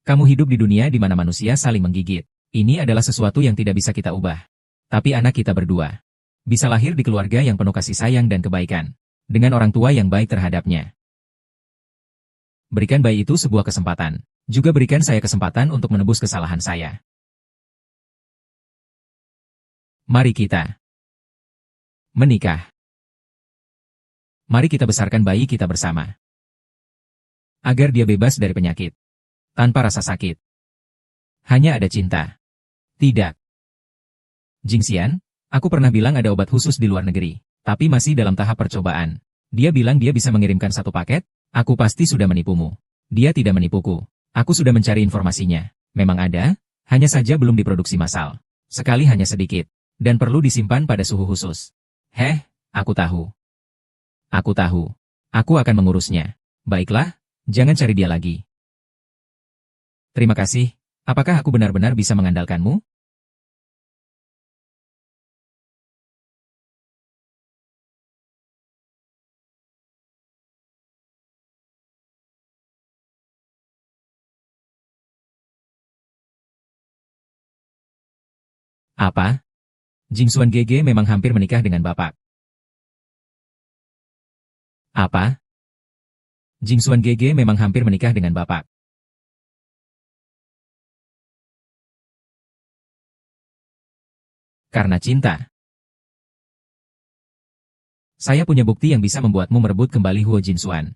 Kamu hidup di dunia di mana manusia saling menggigit. Ini adalah sesuatu yang tidak bisa kita ubah. Tapi anak kita berdua bisa lahir di keluarga yang penuh kasih sayang dan kebaikan, dengan orang tua yang baik terhadapnya. Berikan bayi itu sebuah kesempatan. Juga berikan saya kesempatan untuk menebus kesalahan saya. Mari kita menikah. Mari kita besarkan bayi kita bersama. Agar dia bebas dari penyakit. Tanpa rasa sakit. Hanya ada cinta. Tidak. Jingxian, aku pernah bilang ada obat khusus di luar negeri, tapi masih dalam tahap percobaan. Dia bilang dia bisa mengirimkan 1 paket, aku pasti sudah menipumu. Dia tidak menipuku. Aku sudah mencari informasinya. Memang ada, hanya saja belum diproduksi massal. Sekali hanya sedikit, dan perlu disimpan pada suhu khusus. Aku tahu. Aku akan mengurusnya. Baiklah, jangan cari dia lagi. Terima kasih. Apakah aku benar-benar bisa mengandalkanmu? Apa? Jingxuan GG memang hampir menikah dengan Bapak. Apa? Jingxuan GG memang hampir menikah dengan Bapak. Karena cinta. Saya punya bukti yang bisa membuatmu merebut kembali Huo Jinxuan.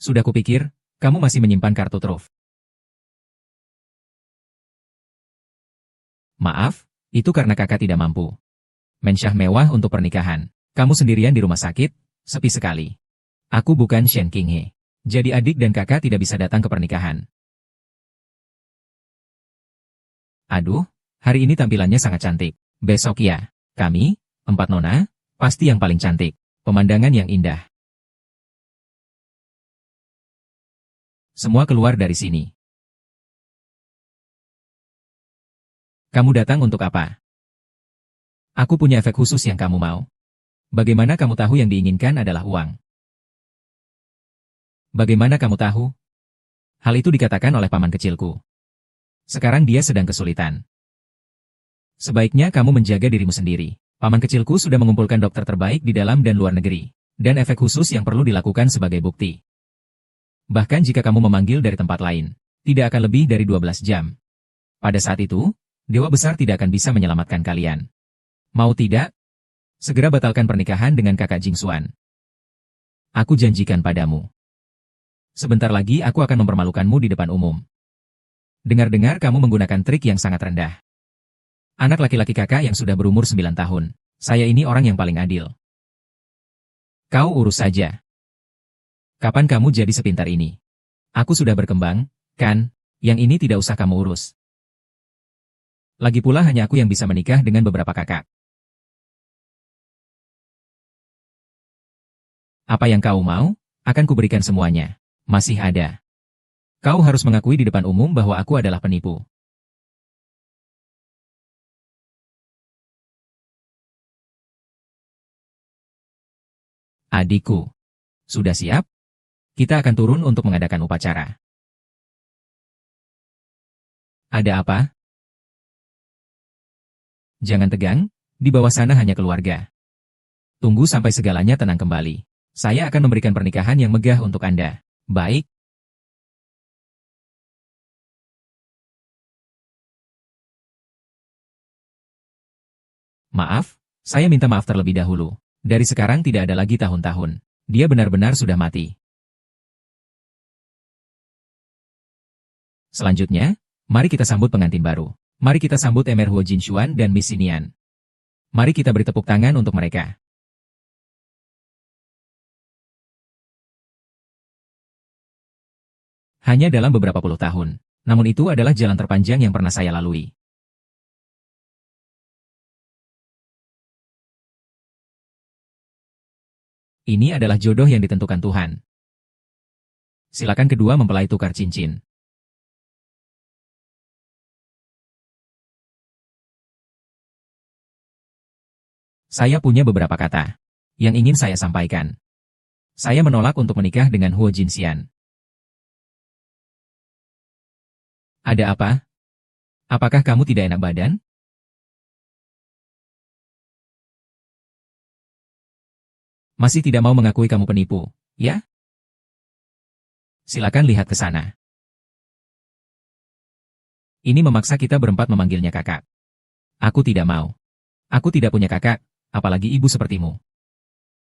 Sudah kupikir, kamu masih menyimpan kartu truf. Maaf, itu karena kakak tidak mampu. Mensyah mewah untuk pernikahan. Kamu sendirian di rumah sakit, sepi sekali. Aku bukan Shen King He. Jadi adik dan kakak tidak bisa datang ke pernikahan. Aduh, hari ini tampilannya sangat cantik. Besok ya, kami, 4 nona, pasti yang paling cantik. Pemandangan yang indah. Semua keluar dari sini. Kamu datang untuk apa? Aku punya efek khusus yang kamu mau. Bagaimana kamu tahu yang diinginkan adalah uang? Bagaimana kamu tahu? Hal itu dikatakan oleh paman kecilku. Sekarang dia sedang kesulitan. Sebaiknya kamu menjaga dirimu sendiri. Paman kecilku sudah mengumpulkan dokter terbaik di dalam dan luar negeri, dan efek khusus yang perlu dilakukan sebagai bukti. Bahkan jika kamu memanggil dari tempat lain, tidak akan lebih dari 12 jam. Pada saat itu, Dewa Besar tidak akan bisa menyelamatkan kalian. Mau tidak? Segera batalkan pernikahan dengan kakak Jingxuan. Aku janjikan padamu. Sebentar lagi aku akan mempermalukanmu di depan umum. Dengar-dengar kamu menggunakan trik yang sangat rendah. Anak laki-laki kakak yang sudah berumur 9 tahun. Saya ini orang yang paling adil. Kau urus saja. Kapan kamu jadi sepintar ini? Aku sudah berkembang, kan? Yang ini tidak usah kamu urus. Lagi pula hanya aku yang bisa menikah dengan beberapa kakak. Apa yang kau mau, akan kuberikan semuanya. Masih ada. Kau harus mengakui di depan umum bahwa aku adalah penipu. Adikku. Sudah siap? Kita akan turun untuk mengadakan upacara. Ada apa? Jangan tegang, di bawah sana hanya keluarga. Tunggu sampai segalanya tenang kembali. Saya akan memberikan pernikahan yang megah untuk Anda. Baik. Maaf, saya minta maaf terlebih dahulu. Dari sekarang tidak ada lagi tahun-tahun. Dia benar-benar sudah mati. Selanjutnya, mari kita sambut pengantin baru. Mari kita sambut Emer Huo Jinshuan dan Miss Sinian. Mari kita beri tepuk tangan untuk mereka. Hanya dalam beberapa puluh tahun. Namun itu adalah jalan terpanjang yang pernah saya lalui. Ini adalah jodoh yang ditentukan Tuhan. Silakan kedua mempelai tukar cincin. Saya punya beberapa kata yang ingin saya sampaikan. Saya menolak untuk menikah dengan Huo Jinxian. Ada apa? Apakah kamu tidak enak badan? Masih tidak mau mengakui kamu penipu, ya? Silakan lihat ke sana. Ini memaksa kita berempat memanggilnya kakak. Aku tidak mau. Aku tidak punya kakak, apalagi ibu sepertimu.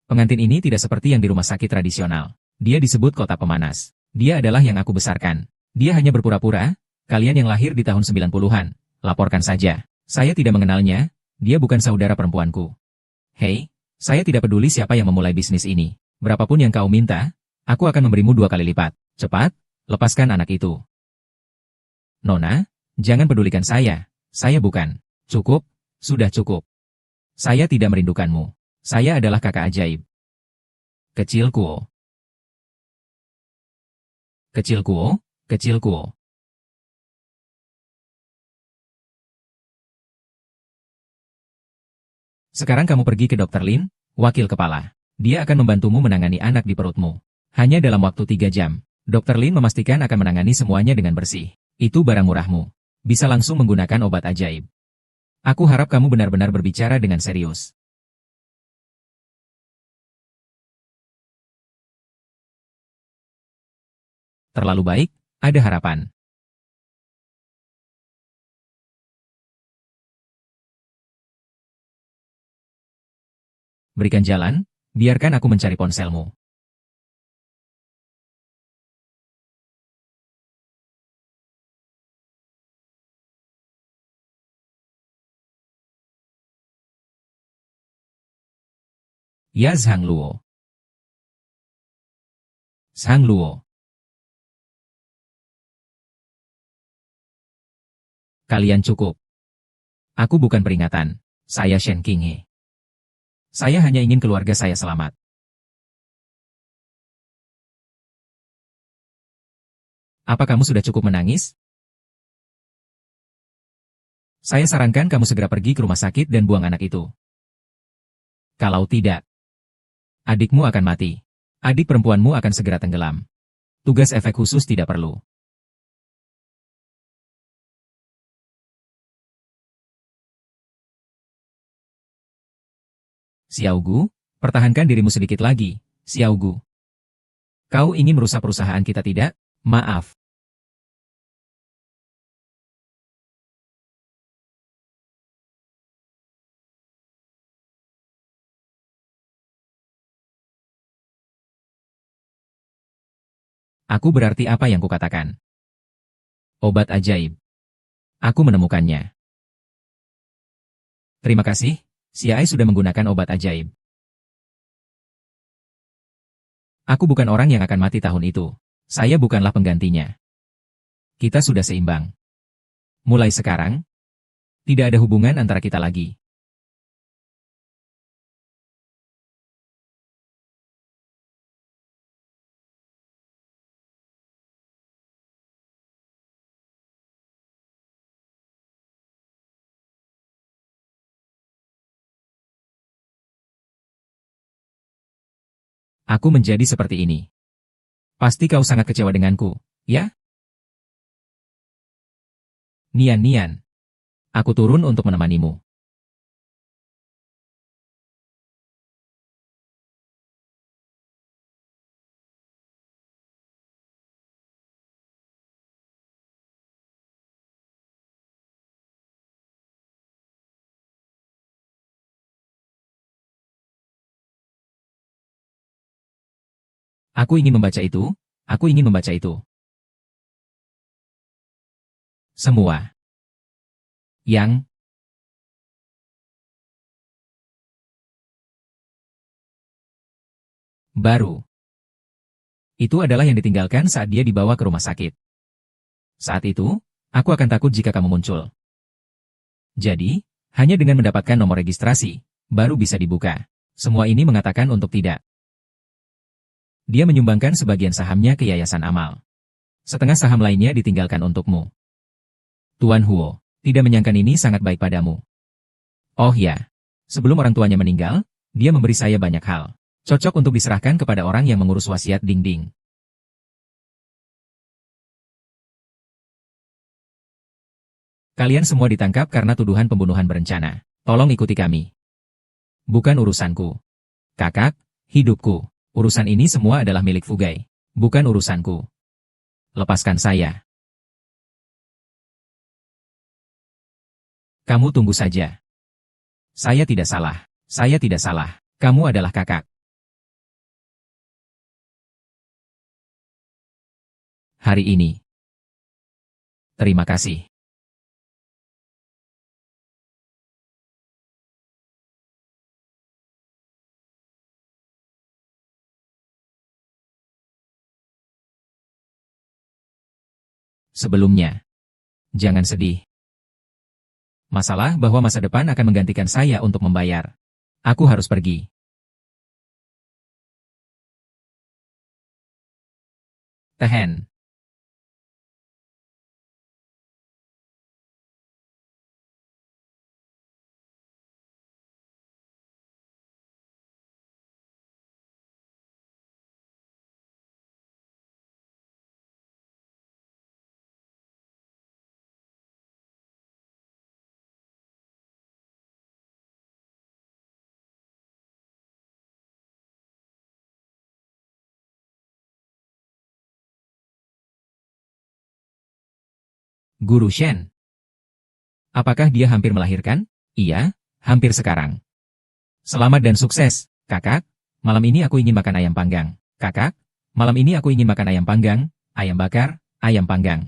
Pengantin ini tidak seperti yang di rumah sakit tradisional. Dia disebut kota pemanas. Dia adalah yang aku besarkan. Dia hanya berpura-pura. Kalian yang lahir di tahun 90-an, laporkan saja. Saya tidak mengenalnya, dia bukan saudara perempuanku. Hei, saya tidak peduli siapa yang memulai bisnis ini. Berapapun yang kau minta, aku akan memberimu 2 kali lipat. Cepat, lepaskan anak itu. Nona, jangan pedulikan saya bukan. Cukup, sudah cukup. Saya tidak merindukanmu. Saya adalah kakak ajaib. Kecilku. Kecilku, kecilku. Sekarang kamu pergi ke Dr. Lin, wakil kepala. Dia akan membantumu menangani anak di perutmu. Hanya dalam waktu 3 jam. Dr. Lin memastikan akan menangani semuanya dengan bersih. Itu barang murahmu. Bisa langsung menggunakan obat ajaib. Aku harap kamu benar-benar berbicara dengan serius. Terlalu baik, ada harapan. Berikan jalan, biarkan aku mencari ponselmu. Ya Zhang Luo. Zhang Luo. Kalian cukup. Aku bukan peringatan. Saya Shen Qinghe. Saya hanya ingin keluarga saya selamat. Apa kamu sudah cukup menangis? Saya sarankan kamu segera pergi ke rumah sakit dan buang anak itu. Kalau tidak, adikmu akan mati. Adik perempuanmu akan segera tenggelam. Tugas efek khusus tidak perlu. Xiaogu, pertahankan dirimu sedikit lagi, Xiaogu. Kau ingin merusak perusahaan kita tidak? Maaf. Aku berarti apa yang kukatakan. Obat ajaib. Aku menemukannya. Terima kasih, Xiae sudah menggunakan obat ajaib. Aku bukan orang yang akan mati tahun itu. Saya bukanlah penggantinya. Kita sudah seimbang. Mulai sekarang, tidak ada hubungan antara kita lagi. Aku menjadi seperti ini. Pasti kau sangat kecewa denganku, ya? Nian-Nian. Aku turun untuk menemanimu. Aku ingin membaca itu. Aku ingin membaca itu. Semua. Yang baru. Itu adalah yang ditinggalkan saat dia dibawa ke rumah sakit. Saat itu, aku akan takut jika kamu muncul. Jadi, hanya dengan mendapatkan nomor registrasi, baru bisa dibuka. Semua ini mengatakan untuk tidak. Dia menyumbangkan sebagian sahamnya ke Yayasan Amal. Setengah saham lainnya ditinggalkan untukmu. Tuan Huo, tidak menyangka ini sangat baik padamu. Oh ya, sebelum orang tuanya meninggal, dia memberi saya banyak hal. Cocok untuk diserahkan kepada orang yang mengurus wasiat Ding-Ding. Kalian semua ditangkap karena tuduhan pembunuhan berencana. Tolong ikuti kami. Bukan urusanku. Kakak, hidupku. Urusan ini semua adalah milik Fugai. Bukan urusanku. Lepaskan saya. Kamu tunggu saja. Saya tidak salah. Saya tidak salah. Kamu adalah kakak. Hari ini. Terima kasih. Sebelumnya. Jangan sedih. Masalah bahwa masa depan akan menggantikan saya untuk membayar. Aku harus pergi. Tehen. Guru Shen. Apakah dia hampir melahirkan? Iya, hampir sekarang. Selamat dan sukses, kakak. Malam ini aku ingin makan ayam panggang. Kakak, malam ini aku ingin makan ayam panggang, ayam bakar, ayam panggang,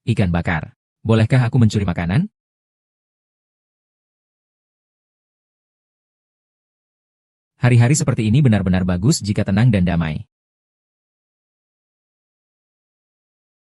ikan bakar. Bolehkah aku mencuri makanan? Hari-hari seperti ini benar-benar bagus jika tenang dan damai.